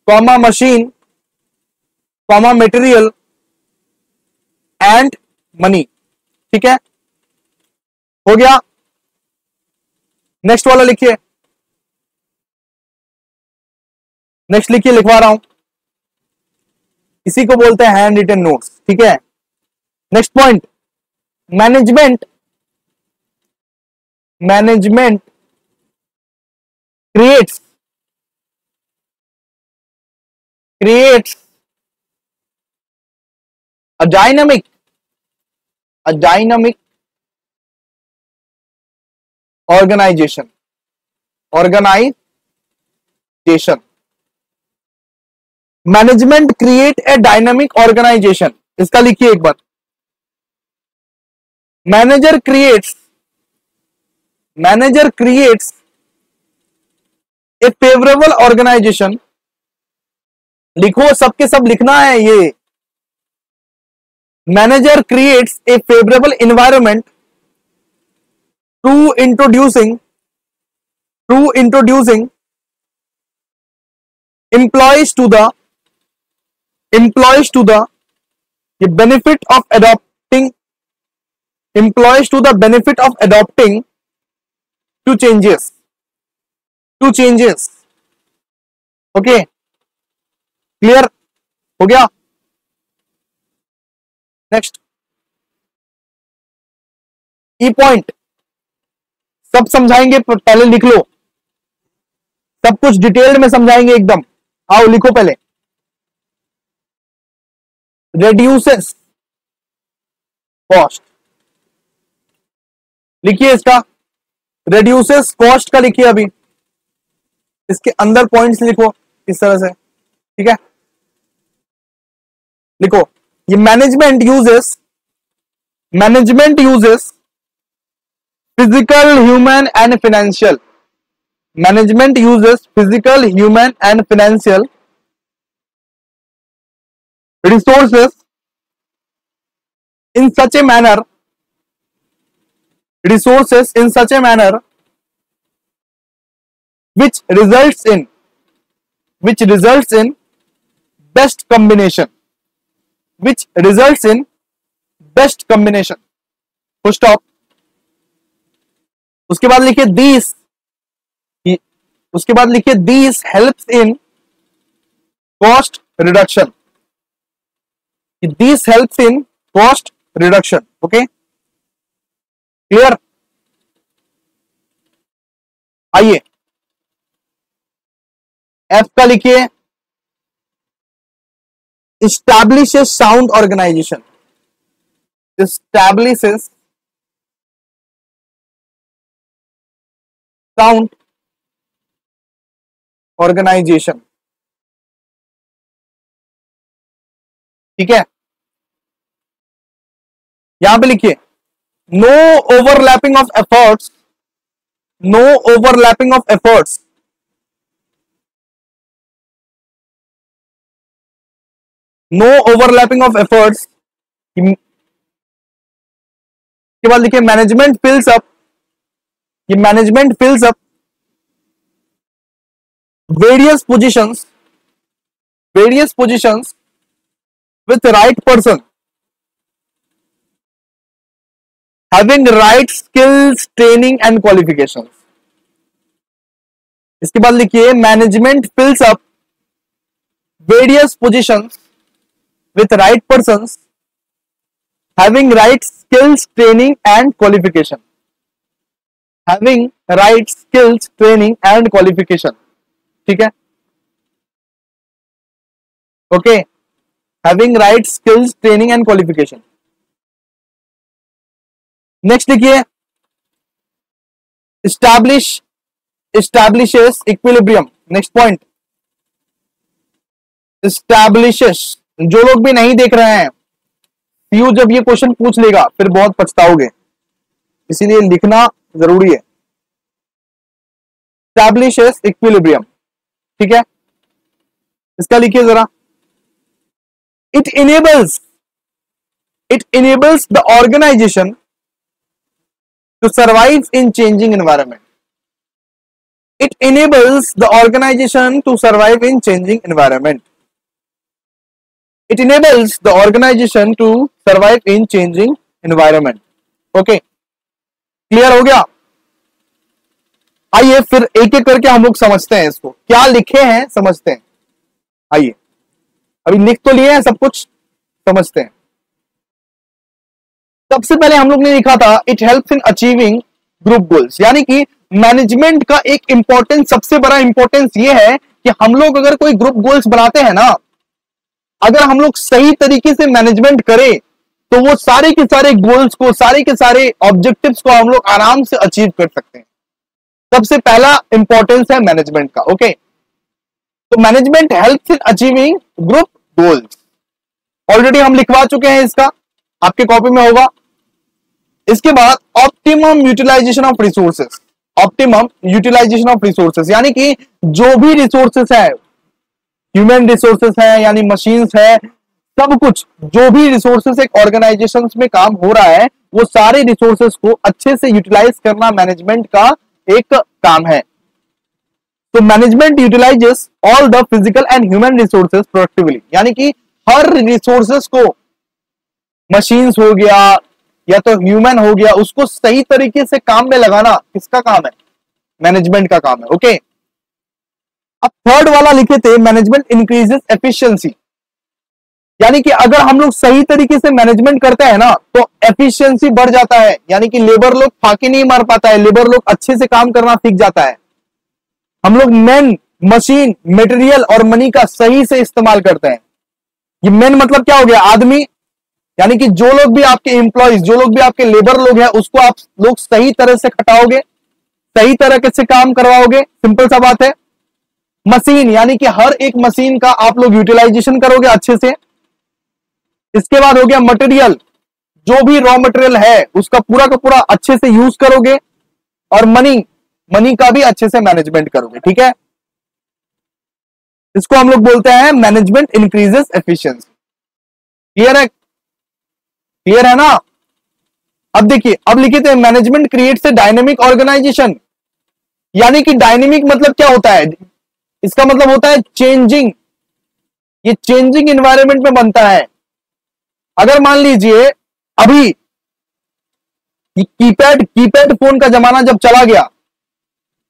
machine, material and money। ठीक है, हो गया। नेक्स्ट वाला लिखिए, next लिखिए, लिखवा रहा हूं, इसी को बोलते हैं हैंड रिटन नोट्स, ठीक है। Next point, management management creates creates a dynamic organization management create a dynamic organisation, इसका लिखिए एक बार, manager creates a favourable organisation, लिखो, सबके सब लिखना है ये, manager creates a favourable environment to introducing employees to the benefit of adopting to changes. Okay, clear हो गया। नेक्स्ट ई पॉइंट सब समझाएंगे, पहले लिख लो, सब कुछ डिटेल्ड में समझाएंगे एकदम। आओ लिखो पहले, reduces कॉस्ट, लिखिए इसका, reduces कॉस्ट का लिखिए, अभी इसके अंदर पॉइंट्स लिखो इस तरह से, ठीक है। लिखो, ये management uses physical, human and financial, management uses physical, human and financial resources in such a manner which results in best combination, full stop। उसके बाद लिखिए these helps in cost reduction, this helps in cost reduction, okay, clear। आइए F का लिखिए, establishes sound organization, establishes sound organization, ठीक है। यहां पे लिखिए, no overlapping of efforts, no overlapping of efforts, no overlapping of efforts के बाद लिखिए मैनेजमेंट फिल्स अप, ये management fills up various positions with the right person having right skills, training and qualifications। इसके बाद लिखिए management fills up various positions with right persons having right skills, training and qualification, having right skills, training and qualification, ठीक है, okay, having right skills, training and qualification। Next लिखिए establishes equilibrium, next point, establishes, जो लोग भी नहीं देख रहे हैं, यू जब ये क्वेश्चन पूछ लेगा फिर बहुत पछताओगे, इसीलिए लिखना जरूरी है। establishes equilibrium, ठीक है, इसका लिखिए जरा, it enables the organization to survive in changing environment, it enables the organization to survive in changing environment, it enables the organization to survive in changing environment, okay, clear हो गया। आइए फिर एक एक करके हम लोग समझते हैं इसको, क्या लिखे हैं समझते हैं। आइए अभी लिख तो लिए हैं सब कुछ, समझते हैं। सबसे पहले हम लोग ने लिखा था it helps in achieving group goals, यानी कि मैनेजमेंट का एक इंपॉर्टेंस, सबसे बड़ा इंपॉर्टेंस ये है कि हम लोग अगर कोई ग्रुप गोल्स बनाते हैं ना, अगर हम लोग सही तरीके से मैनेजमेंट करें तो वो सारे के सारे गोल्स को, सारे के सारे ऑब्जेक्टिव्स को हम लोग आराम से अचीव कर सकते हैं। सबसे पहला इंपॉर्टेंस है मैनेजमेंट का। ओके, तो management helps in achieving group goals, already हम लिखवा चुके हैं, इसका आपके कॉपी में होगा। इसके बाद optimum utilisation of resources, optimum utilisation of resources यानी कि जो भी रिसोर्सेस है, ह्यूमन रिसोर्सेस है यानी मशीन्स है, सब कुछ जो भी रिसोर्सेस एक ऑर्गेनाइजेशन में काम हो रहा है, वो सारे रिसोर्सेस को अच्छे से यूटिलाइज करना मैनेजमेंट का एक काम है। तो management utilises all the physical and human resources productively, यानी कि हर रिसोर्सेस को, मशीन्स हो गया या तो ह्यूमन हो गया, उसको सही तरीके से काम में लगाना किसका काम है? मैनेजमेंट का काम है। ओके, अब थर्ड वाला लिखे थे मैनेजमेंट इंक्रीजेस एफिशिएंसी, यानी कि अगर हम लोग सही तरीके से मैनेजमेंट करते हैं ना तो एफिशिएंसी बढ़ जाता है, यानी कि लेबर लोग फाके नहीं मार पाता है, लेबर लोग अच्छे से काम करना सीख जाता है। हम लोग मैन, मशीन, मटेरियल और मनी का सही से इस्तेमाल करते हैं। ये मैन मतलब क्या हो गया? आदमी, यानी कि जो लोग भी आपके एम्प्लॉइज, जो लोग भी आपके लेबर लोग हैं, उसको आप लोग सही तरह से खटाओगे, सही तरह से काम करवाओगे, सिंपल सा बात है। मशीन, यानी कि हर एक मशीन का आप लोग यूटिलाइजेशन करोगे अच्छे से। इसके बाद हो गया मटेरियल, जो भी रॉ मटेरियल है उसका पूरा का पूरा अच्छे से यूज करोगे। और मनी, मनी का भी अच्छे से मैनेजमेंट करोगे। ठीक है, इसको हम लोग बोलते हैं मैनेजमेंट इंक्रीजेस एफिशिएंसी। क्लियर है? क्लियर है ना? अब देखिए, अब लिखे थे management creates a dynamic organisation, यानी कि डायनेमिक मतलब क्या होता है? इसका मतलब होता है चेंजिंग, ये चेंजिंग एनवायरनमेंट में बनता है। अगर मान लीजिए अभी कीपैड फोन का जमाना जब चला गया,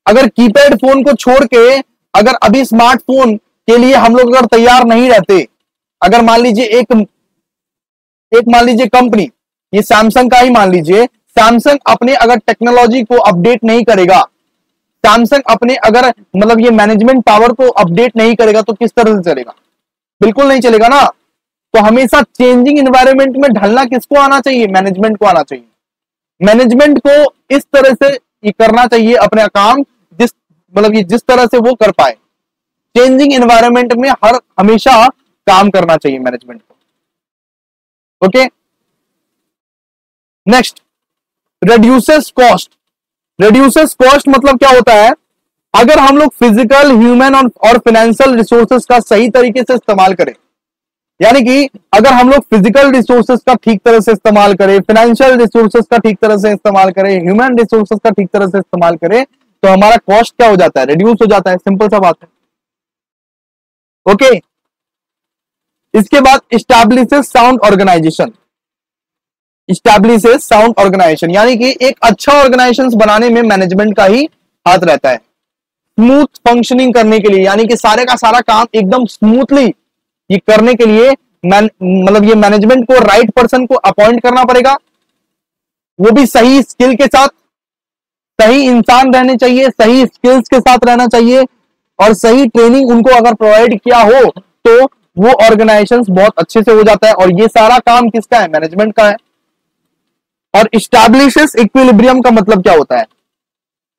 अगर कीपैड फोन को छोड़ के अगर अभी स्मार्टफोन के लिए हम लोग अगर तैयार नहीं रहते, अगर मान लीजिए एक मान लीजिए कंपनी, ये सैमसंग का ही मान लीजिए, सैमसंग अपने अगर टेक्नोलॉजी को अपडेट नहीं करेगा, सैमसंग अपने अगर मतलब ये मैनेजमेंट पावर को अपडेट नहीं करेगा तो किस तरह से चलेगा? बिल्कुल नहीं चलेगा ना। तो हमेशा चेंजिंग एनवायरनमेंट में ढलना किसको आना चाहिए? मैनेजमेंट को आना चाहिए। मैनेजमेंट को इस तरह से ये करना चाहिए अपना काम, जिस मतलब ये जिस तरह से वो कर पाए, चेंजिंग एनवायरनमेंट में हमेशा काम करना चाहिए मैनेजमेंट को। Okay, next, reduces cost. Reduces cost मतलब क्या होता है? अगर हम लोग फिजिकल, ह्यूमन और फाइनेंशियल रिसोर्सेस का सही तरीके से इस्तेमाल करें, यानी कि अगर हम लोग फिजिकल रिसोर्सेस का ठीक तरह से इस्तेमाल करें, फाइनेंशियल रिसोर्सेस का ठीक तरह से इस्तेमाल करें, ह्यूमन रिसोर्सेस का ठीक तरह से इस्तेमाल करें, तो हमारा कॉस्ट क्या हो जाता है? रिड्यूस हो जाता है। सिंपल सा बात है। ओके, इसके बाद इस्टैब्लिशेस साउंड ऑर्गेनाइजेशन। इस्टैब्लिशेस साउंड ऑर्गेनाइजेशन यानी कि एक अच्छा ऑर्गेनाइजेशन बनाने में मैनेजमेंट का ही हाथ रहता है, स्मूथ फंक्शनिंग करने के लिए, यानी कि सारे का सारा काम एकदम स्मूथली ये करने के लिए मतलब ये मैनेजमेंट को राइट पर्सन को अपॉइंट करना पड़ेगा, वो भी सही स्किल के साथ। सही इंसान रहने चाहिए, सही स्किल्स के साथ रहना चाहिए, और सही ट्रेनिंग उनको अगर प्रोवाइड किया हो तो वो ऑर्गेनाइजेशन बहुत अच्छे से हो जाता है। और ये सारा काम किसका है? मैनेजमेंट का है। और इस्टैब्लिशेस इक्विलिब्रियम का मतलब क्या होता है?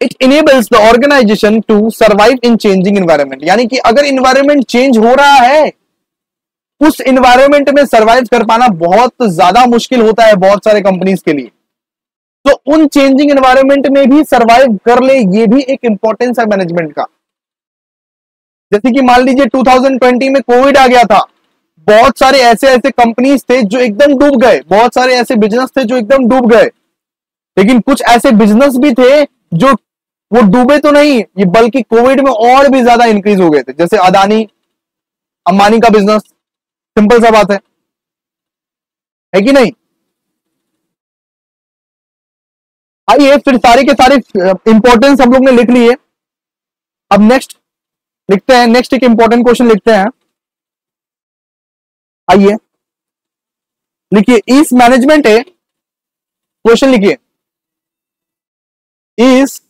It enables the organisation to survive in changing environment, यानी कि अगर एनवायरनमेंट चेंज हो रहा है, उस एनवायरनमेंट में सर्वाइव कर पाना बहुत ज्यादा मुश्किल होता है बहुत सारे कंपनीज के लिए। तो उन चेंजिंग एनवायरनमेंट में भी सर्वाइव कर ले, ये भी एक इंपॉर्टेंस है मैनेजमेंट का। जैसे कि मान लीजिए 2020 में कोविड आ गया था, बहुत सारे ऐसे ऐसे कंपनीज थे जो एकदम डूब गए, बहुत सारे ऐसे बिजनेस थे जो एकदम डूब गए, लेकिन कुछ ऐसे बिजनेस भी थे जो वो डूबे तो नहीं, ये बल्कि कोविड में और भी ज्यादा इंक्रीज हो गए थे, जैसे अदानी अंबानी का बिजनेस। सिंपल सा बात है कि नहीं? आइए फिर सारे के सारे इंपॉर्टेंस हम लोग ने लिख लिए। अब नेक्स्ट लिखते हैं, नेक्स्ट एक इंपॉर्टेंट क्वेश्चन लिखते हैं। आइए लिखिए, इस मैनेजमेंट है, क्वेश्चन लिखिए, इस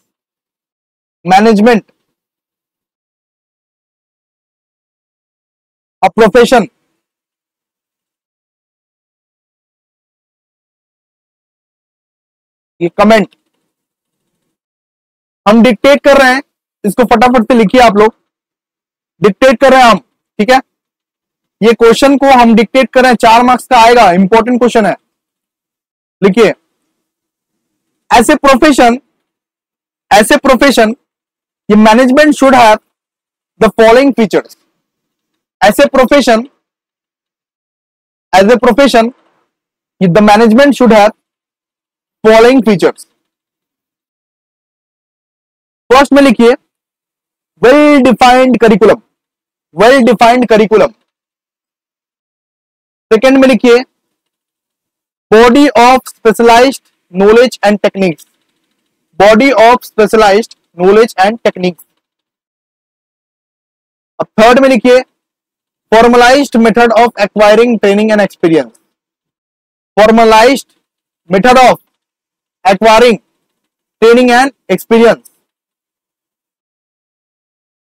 मैनेजमेंट अ प्रोफेशन, ये कमेंट हम डिक्टेट कर रहे हैं, इसको फटाफट से लिखिए आप लोग, डिक्टेट कर रहे हैं हम, ठीक है। ये क्वेश्चन को हम डिक्टेट कर रहे हैं, 4 मार्क्स का आएगा, इंपॉर्टेंट क्वेश्चन है। लिखिए, एज ए प्रोफेशन ये management should have the following features. As a profession the management should have following features. First में लिखिए, वेल डिफाइंड करिकुलम। सेकेंड में लिखिए, body of specialised knowledge and techniques. अब third में लिखिए, formalised method of acquiring training and experience.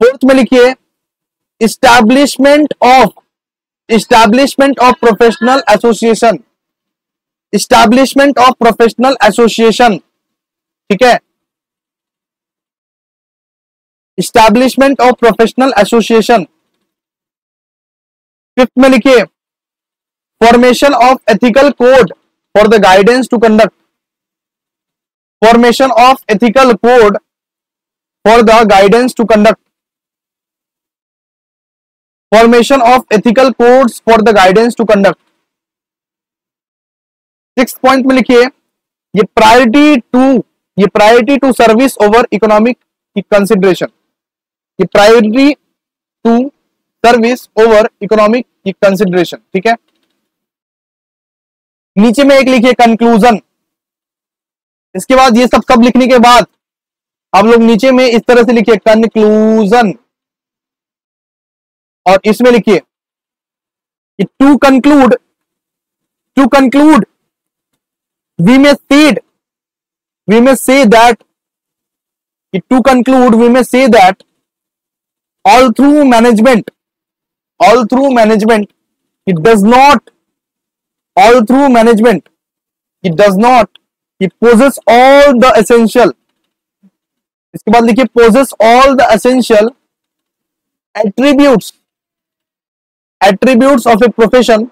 Fourth में लिखिए, establishment of professional association, ठीक है, establishment of professional association. Fifth में लिखिए, formation of ethical code for the guidance to conduct. Formation of ethical code for the guidance to conduct. Formation of ethical codes for the guidance to conduct. Six point में लिखिए, ये priority to service over economic consideration. ये priority to service over economic consideration, ठीक है। नीचे में एक लिखिए, कंक्लूजन। इसके बाद ये सब लिखने के बाद आप लोग नीचे में इस तरह से लिखिए, कंक्लूजन, और इसमें लिखिए to conclude we may say that all through management it does not it possess all the essential। इसके बाद लिखिए, possess all the essential attributes of a profession।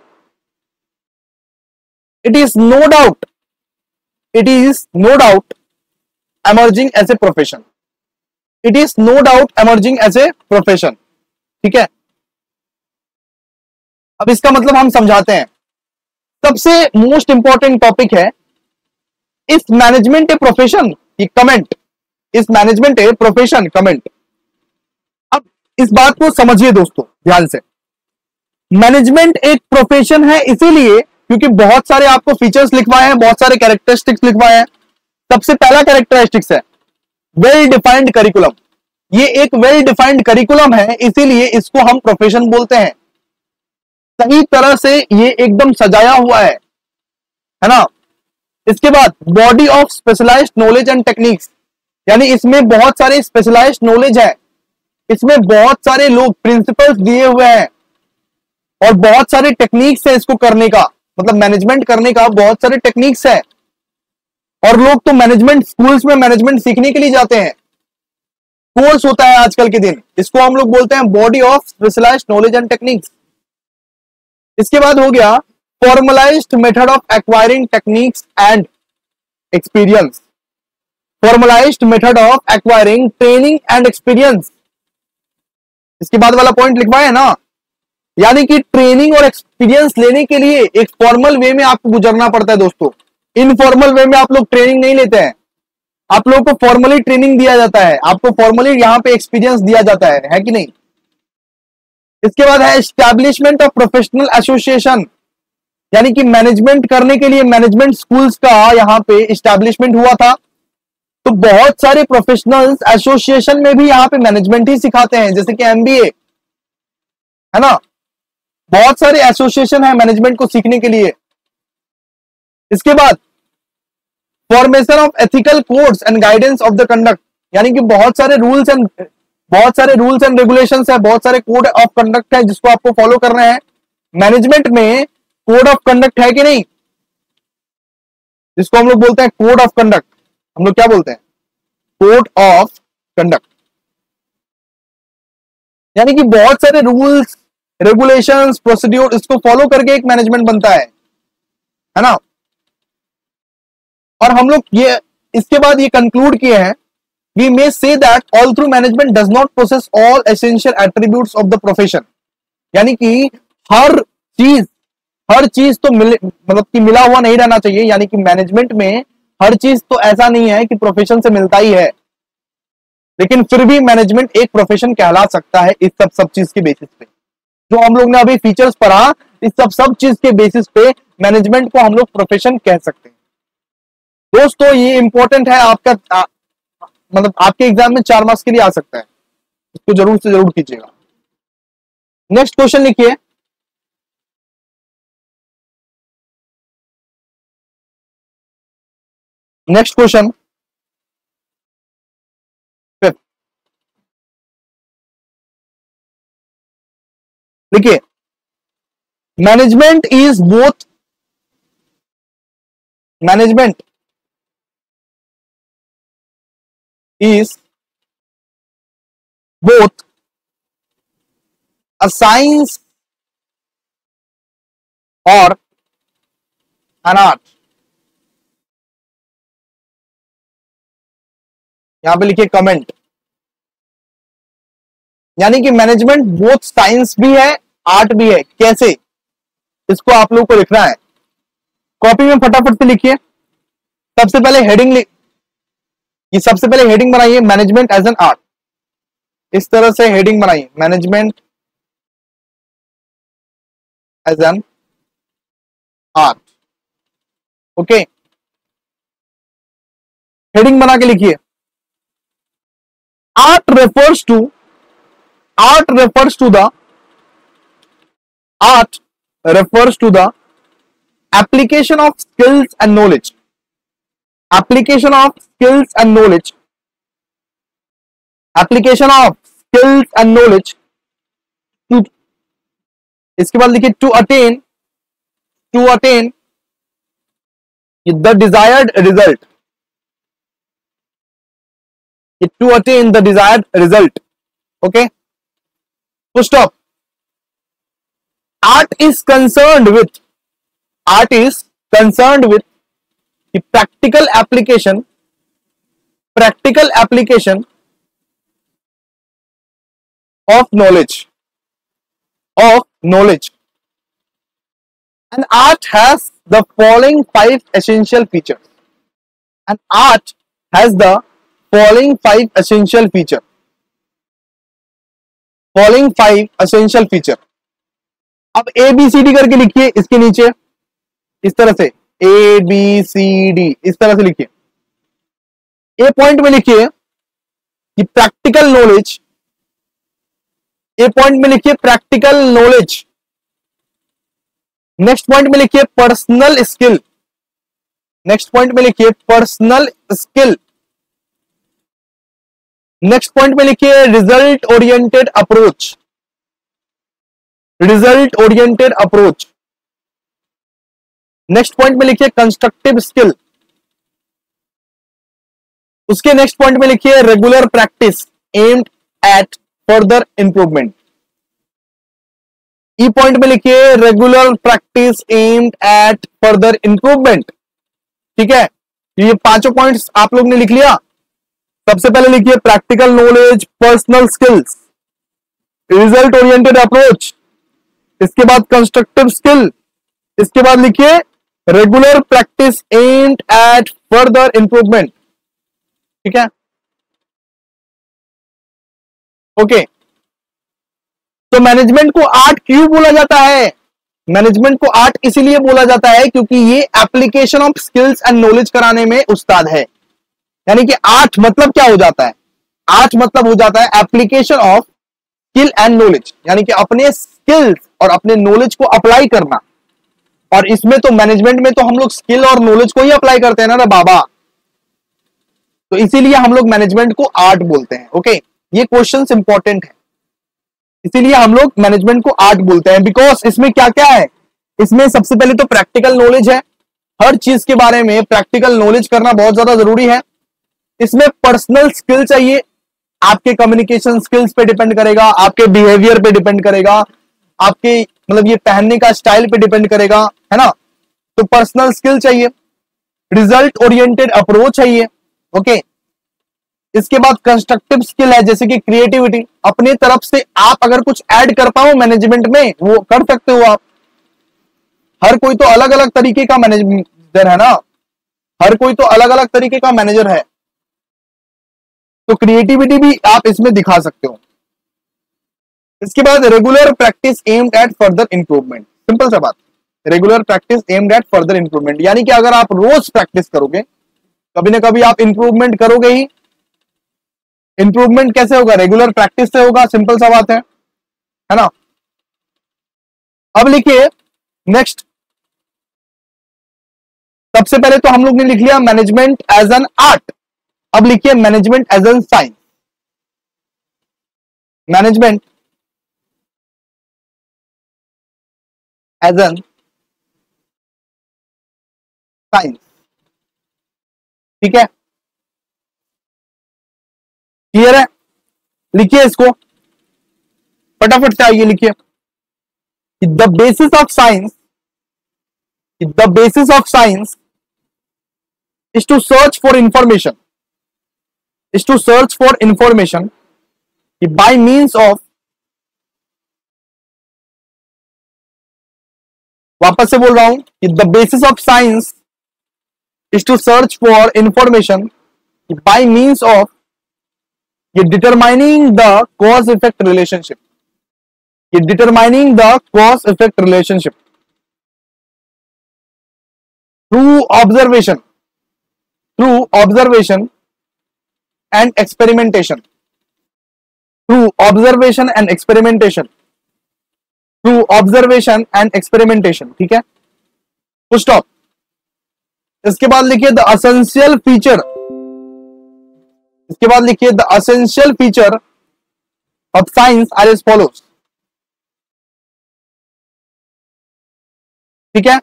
it is no doubt emerging as a profession। ठीक है। अब इसका मतलब हम समझाते हैं। सबसे मोस्ट इंपॉर्टेंट टॉपिक है, इस मैनेजमेंट ए प्रोफेशन, ये कमेंट, इस मैनेजमेंट ए प्रोफेशन कमेंट। अब इस बात को समझिए दोस्तों ध्यान से, मैनेजमेंट एक प्रोफेशन है इसीलिए क्योंकि बहुत सारे आपको फीचर्स लिखवाए हैं, बहुत सारे कैरेक्टरिस्टिक्स लिखवाए हैं। सबसे पहला कैरेक्टरिस्टिक्स है वेल डिफाइंड करिकुलम। ये एक वेल डिफाइंड करिकुलम है, इसीलिए इसको हम प्रोफेशन बोलते हैं। सही तरह से ये एकदम सजाया हुआ है ना। इसके बाद body of specialised knowledge and techniques, यानी इसमें बहुत सारे स्पेशलाइज्ड नॉलेज है, इसमें बहुत सारे लोग प्रिंसिपल्स दिए हुए हैं और बहुत सारे टेक्निक्स है इसको करने का, मतलब मैनेजमेंट करने का बहुत सारे टेक्निक्स है। और लोग तो मैनेजमेंट स्कूल्स में मैनेजमेंट सीखने के लिए जाते हैं, कोर्स होता है आजकल के दिन, इसको हम लोग बोलते हैं body of specialised knowledge and techniques. इसके बाद हो गया formalised method of acquiring techniques and experience. Formalised method of acquiring training and experience. इसके बाद वाला पॉइंट लिखवाए ना, यानी कि ट्रेनिंग और एक्सपीरियंस लेने के लिए एक फॉर्मल वे में आपको गुजरना पड़ता है दोस्तों। इनफॉर्मल वे में आप लोग ट्रेनिंग नहीं लेते हैं, आप लोगों को फॉर्मली ट्रेनिंग दिया जाता है, आपको फॉर्मली यहां पे एक्सपीरियंस दिया जाता है कि नहीं। इसके बाद है एस्टैब्लिशमेंट ऑफ प्रोफेशनल एसोसिएशन, यानी कि मैनेजमेंट करने के लिए मैनेजमेंट स्कूल्स का यहां पे एस्टैब्लिशमेंट हुआ था तो बहुत सारे प्रोफेशनल्स एसोसिएशन में भी यहां पे मैनेजमेंट ही सिखाते हैं, जैसे कि एमबीए, है ना। बहुत सारे एसोसिएशन है मैनेजमेंट को सीखने के लिए। इसके बाद formation of ethical codes and guidance of the conduct, यानी कि बहुत सारे रूल्स एंड रेगुलेशंस है, बहुत सारे कोड ऑफ कंडक्ट है जिसको आपको फॉलो करना है। मैनेजमेंट में कोड ऑफ कंडक्ट है कि नहीं, जिसको हम लोग बोलते हैं कोड ऑफ कंडक्ट, हम लोग क्या बोलते हैं, कोड ऑफ कंडक्ट, यानी कि बहुत सारे रूल्स रेगुलेशंस प्रोसीड्यूर इसको फॉलो करके एक मैनेजमेंट बनता है ना। और हम लोग ये इसके बाद ये कंक्लूड किए हैं, we may say that all through management does not process all essential attributes of the profession, यानी कि हर चीज तो मतलब कि मिला हुआ नहीं रहना चाहिए, यानी कि मैनेजमेंट में हर चीज तो ऐसा नहीं है कि प्रोफेशन से मिलता ही है, लेकिन फिर भी मैनेजमेंट एक प्रोफेशन कहला सकता है इस सब चीज के बेसिस पे। जो हम लोग ने अभी फीचर्स पढ़ा, इस सब चीज के बेसिस पे मैनेजमेंट को हम लोग प्रोफेशन कह सकते हैं। दोस्तों ये इंपॉर्टेंट है, आपका मतलब आपके एग्जाम में 4 मार्क्स के लिए आ सकता है, इसको जरूर से जरूर कीजिएगा। नेक्स्ट क्वेश्चन लिखिए, नेक्स्ट क्वेश्चन देखिए, management is both a science or an art। यहां पे लिखिए कमेंट, यानी कि मैनेजमेंट बोथ साइंस भी है आर्ट भी है, कैसे, इसको आप लोगों को लिखना है। कॉपी में फटाफट से लिखिए। सबसे पहले हेडिंग बनाइए, मैनेजमेंट एज एन आर्ट, इस तरह से हेडिंग बनाइए, management as an art. Okay, heading बना के लिखिए, art refers to the application of skills and knowledge to, इसके बाद लिखिए to attain the desired result, okay, full stop। art is concerned with the practical application of knowledge, and art has the following 5 essential features, अब ABCD करके लिखिए, इसके नीचे इस तरह से ABCD इस तरह से लिखिए। ए पॉइंट में लिखिए कि प्रैक्टिकल नॉलेज, नेक्स्ट पॉइंट में लिखिए पर्सनल स्किल, नेक्स्ट पॉइंट में लिखिए result oriented approach, next point में लिखिए कंस्ट्रक्टिव स्किल, उसके नेक्स्ट पॉइंट में लिखिए regular practice aimed at further improvement, E point में लिखिए regular practice aimed at further improvement. ठीक है, ये 5 पॉइंट्स आप लोग ने लिख लिया। सबसे पहले लिखिए practical knowledge, personal skills, result oriented approach, इसके बाद कंस्ट्रक्टिव स्किल, इसके बाद लिखिए regular practice aimed at further improvement. ठीक है, ओके। तो मैनेजमेंट को आर्ट क्यों बोला जाता है? मैनेजमेंट को आर्ट इसीलिए बोला जाता है क्योंकि ये application of skills and knowledge कराने में उस्ताद है। यानी कि 8 मतलब क्या हो जाता है? 8 मतलब हो जाता है application of skill and knowledge, यानी कि अपने स्किल्स और अपने नॉलेज को अप्लाई करना। और इसमें तो मैनेजमेंट में तो हम लोग स्किल और नॉलेज को ही अप्लाई करते हैं ना रे बाबा, तो इसीलिए हम लोग मैनेजमेंट को आर्ट बोलते हैं। ओके, ये क्वेश्चन इंपॉर्टेंट है, इसीलिए हम लोग मैनेजमेंट को आर्ट बोलते हैं। बिकॉज इसमें क्या क्या है? इसमें सबसे पहले तो प्रैक्टिकल नॉलेज है, हर चीज के बारे में प्रैक्टिकल नॉलेज करना बहुत ज्यादा जरूरी है। इसमें पर्सनल स्किल चाहिए, आपके कम्युनिकेशन स्किल्स पे डिपेंड करेगा, आपके बिहेवियर पे डिपेंड करेगा, आपके मतलब ये पहनने का स्टाइल पे डिपेंड करेगा, है ना। तो पर्सनल स्किल चाहिए, रिजल्ट ओरिएंटेड अप्रोच चाहिए। ओके, इसके बाद कंस्ट्रक्टिव स्किल है, जैसे कि क्रिएटिविटी, अपने तरफ से आप अगर कुछ ऐड कर पाओ मैनेजमेंट में, वो कर सकते हो आप। हर कोई तो अलग अलग तरीके का मैनेजर है ना, हर कोई तो अलग अलग तरीके का मैनेजर है, तो क्रिएटिविटी भी आप इसमें दिखा सकते हो। इसके बाद regular practice aimed at further improvement, simple सा बात, regular practice aimed at further improvement, यानी कि अगर आप रोज प्रैक्टिस करोगे, कभी ना कभी आप इंप्रूवमेंट करोगे ही। इंप्रूवमेंट कैसे होगा? रेगुलर प्रैक्टिस से होगा, सिंपल सा बात है ना। अब लिखिए नेक्स्ट, सबसे पहले तो हम लोग ने लिख लिया मैनेजमेंट एज एन आर्ट, अब लिखिए management as an science. Management as an science, ठीक है, क्लियर है? लिखिए इसको फटाफट से, आइए लिखिए, the basis of science, the basis of science is to search for information, is to search for information by means of, वापस से बोल रहा हूं कि the basis of science is to search for information by means of ये determining the cause effect relationship, ये determining the cause effect relationship through observation, through observation and experimentation, through observation and experimentation, through observation and experimentation, ठीक है, full stop. इसके बाद लिखिए the essential feature, इसके बाद लिखिए the essential feature of science are as follows, ठीक है।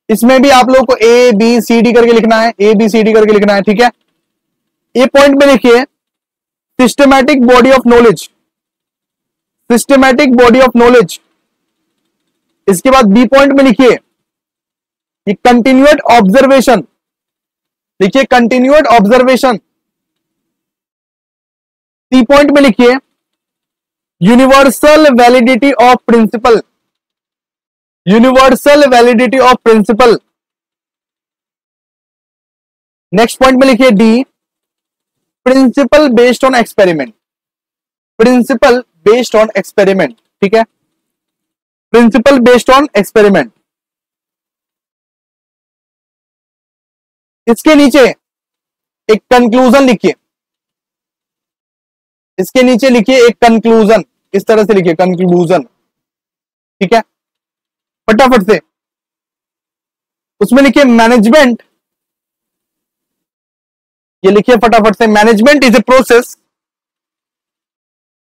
इसमें भी आप लोगों को ए बी सी डी करके लिखना है, ए बी सी डी करके लिखना है, ठीक है। ए पॉइंट में लिखिए systematic body of knowledge, systematic body of knowledge. इसके बाद बी पॉइंट में लिखिए ये कंटिन्यूड ऑब्जर्वेशन, लिखिए कंटिन्यूड ऑब्जर्वेशन। सी पॉइंट में लिखिए universal validity of principle, universal validity of principle. Next point में लिखिए D principle based on experiment, principle based on experiment, ठीक है, प्रिंसिपल बेस्ड ऑन एक्सपेरिमेंट। इसके नीचे एक कंक्लूजन लिखिए, इसके नीचे लिखिए एक कंक्लूजन, इस तरह से लिखिए कंक्लूजन, ठीक है, फटाफट से। उसमें लिखिए मैनेजमेंट, ये लिखिए फटाफट से, management is a process,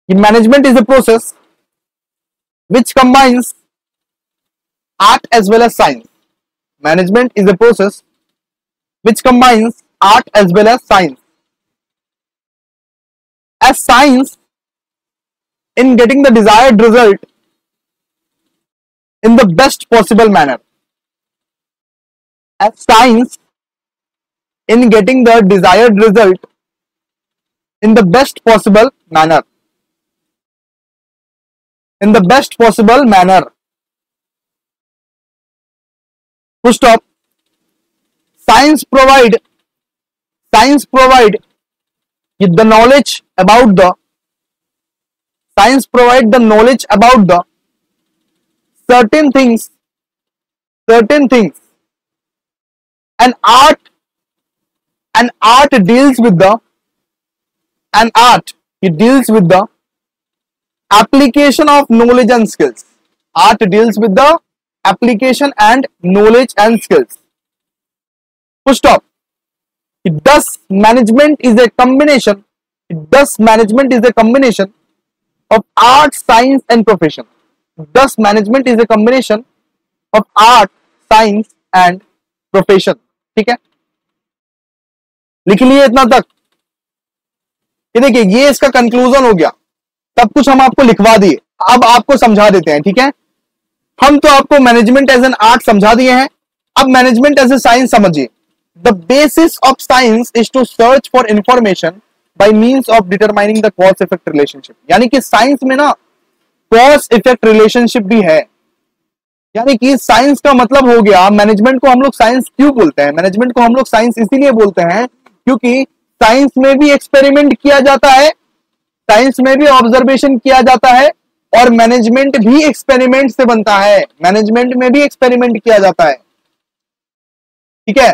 management is a process which combines art as well as science, management is a process which combines art as well as science, as science in getting the desired result in the best possible manner, as science in getting the desired result in the best possible manner, in the best possible manner, full stop। science provide the knowledge about the, science provide the knowledge about the certain things and art an art deals with the an art it deals with the application of knowledge and skills. Art deals with the application and knowledge and skills. Full stop. Thus management is a combination. Thus management is a combination of art, science and profession. Thus management is a combination of art, science and profession. ठीक है, लिख लिए इतना तक। ये देखिए, ये इसका कंक्लूजन हो गया। सब कुछ हम आपको लिखवा दिए, अब आपको समझा देते हैं। ठीक है, हम तो आपको मैनेजमेंट एज एन आर्ट समझा दिए हैं, अब मैनेजमेंट एज ए साइंस समझिए। The basis of science is to search for information by means of determining the cause effect relationship. यानी कि साइंस में ना कॉज इफेक्ट रिलेशनशिप भी है। यानी कि साइंस का मतलब हो गया, मैनेजमेंट को हम लोग साइंस क्यों बोलते हैं? मैनेजमेंट को हम लोग साइंस इसीलिए बोलते हैं क्योंकि साइंस में भी एक्सपेरिमेंट किया जाता है, साइंस में भी ऑब्जर्वेशन किया जाता है और मैनेजमेंट भी एक्सपेरिमेंट से बनता है। मैनेजमेंट में भी एक्सपेरिमेंट किया जाता है। ठीक है,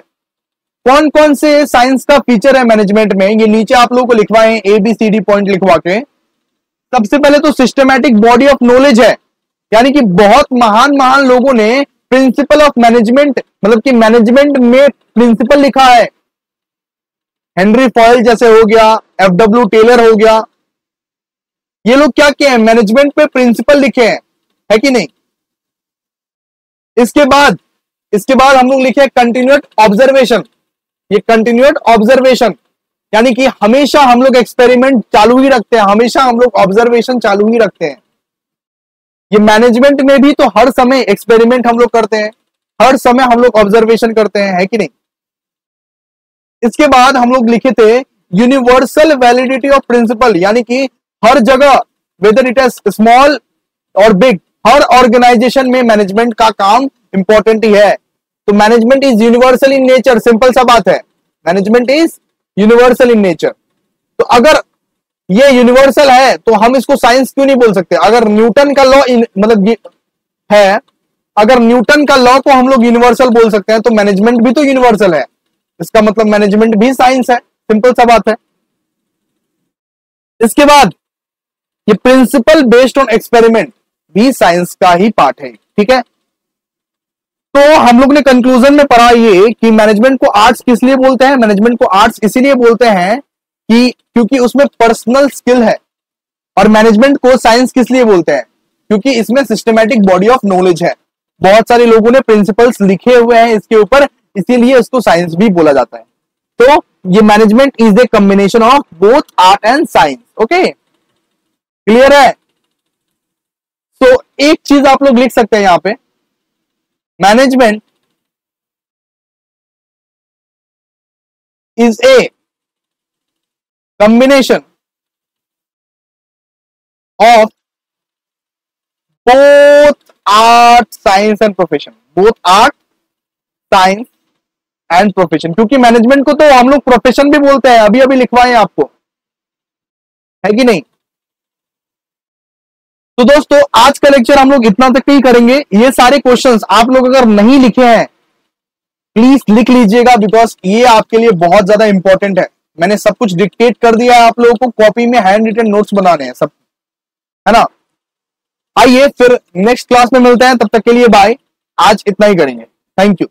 कौन कौन से साइंस का फीचर है मैनेजमेंट में, ये नीचे आप लोगों को लिखवाए ABCD पॉइंट लिखवा के। सबसे पहले तो सिस्टमैटिक बॉडी ऑफ नॉलेज है, यानी कि बहुत महान महान लोगों ने प्रिंसिपल ऑफ मैनेजमेंट, मतलब कि मैनेजमेंट में प्रिंसिपल लिखा है। हेनरी फॉयल जैसे हो गया, FW टेलर हो गया, ये लोग क्या किए हैं, मैनेजमेंट पे प्रिंसिपल लिखे हैं, है कि नहीं। इसके बाद हम लोग लिखे हैं कंटिन्यूड ऑब्जर्वेशन। ये कंटिन्यूड ऑब्जर्वेशन यानी कि हमेशा हम लोग एक्सपेरिमेंट चालू ही रखते हैं, हमेशा हम लोग ऑब्जर्वेशन चालू ही रखते हैं। ये मैनेजमेंट में भी तो हर समय एक्सपेरिमेंट हम लोग करते हैं, हर समय हम लोग ऑब्जर्वेशन करते हैं, है कि नहीं। इसके बाद हम लोग लिखे थे यूनिवर्सल वैलिडिटी ऑफ प्रिंसिपल, यानी कि हर जगह वेदर इट इज स्मॉल और बिग, हर ऑर्गेनाइजेशन में मैनेजमेंट का काम इंपॉर्टेंट ही है। तो management is universal in nature, simple सा बात है, management is universal in nature. तो अगर ये यूनिवर्सल है तो हम इसको साइंस क्यों नहीं बोल सकते? अगर न्यूटन का लॉ मतलब है, अगर न्यूटन का लॉ को हम लोग यूनिवर्सल बोल सकते हैं तो मैनेजमेंट भी तो यूनिवर्सल है, इसका मतलब मैनेजमेंट भी साइंस है, सिंपल सा बात है। इसके बाद ये प्रिंसिपल बेस्ड ऑन एक्सपेरिमेंट भी साइंस का ही पार्ट है। ठीक है, तो हम लोग ने कंक्लूजन में पढ़ा ये कि मैनेजमेंट को आर्ट्स किस लिए बोलते हैं। मैनेजमेंट को आर्ट्स इसीलिए बोलते हैं कि क्योंकि उसमें पर्सनल स्किल है, और मैनेजमेंट को साइंस किस लिए बोलते हैं क्योंकि इसमें सिस्टमैटिक बॉडी ऑफ नॉलेज है। बहुत सारे लोगों ने प्रिंसिपल्स लिखे हुए हैं इसके ऊपर, इसीलिए इसको साइंस भी बोला जाता है। तो ये management is the combination of both art and science. Okay, clear है। तो एक चीज आप लोग लिख सकते हैं यहां पे, management is a combination of both art, science and profession. Both art, science and profession, क्योंकि मैनेजमेंट को तो हम लोग प्रोफेशन भी बोलते हैं, अभी अभी लिखवाए आपको, है कि नहीं। तो दोस्तों आज का लेक्चर हम लोग इतना तक ही करेंगे। ये सारे क्वेश्चंस आप लोग अगर नहीं लिखे हैं प्लीज लिख लीजिएगा, बिकॉज ये आपके लिए बहुत ज्यादा इंपॉर्टेंट है। मैंने सब कुछ डिक्टेट कर दिया है आप लोगों को, कॉपी में हैंड रिटन नोट्स बनाने हैं सब, है ना। आइए फिर नेक्स्ट क्लास में मिलते हैं, तब तक के लिए बाय। आज इतना ही करेंगे, थैंक यू।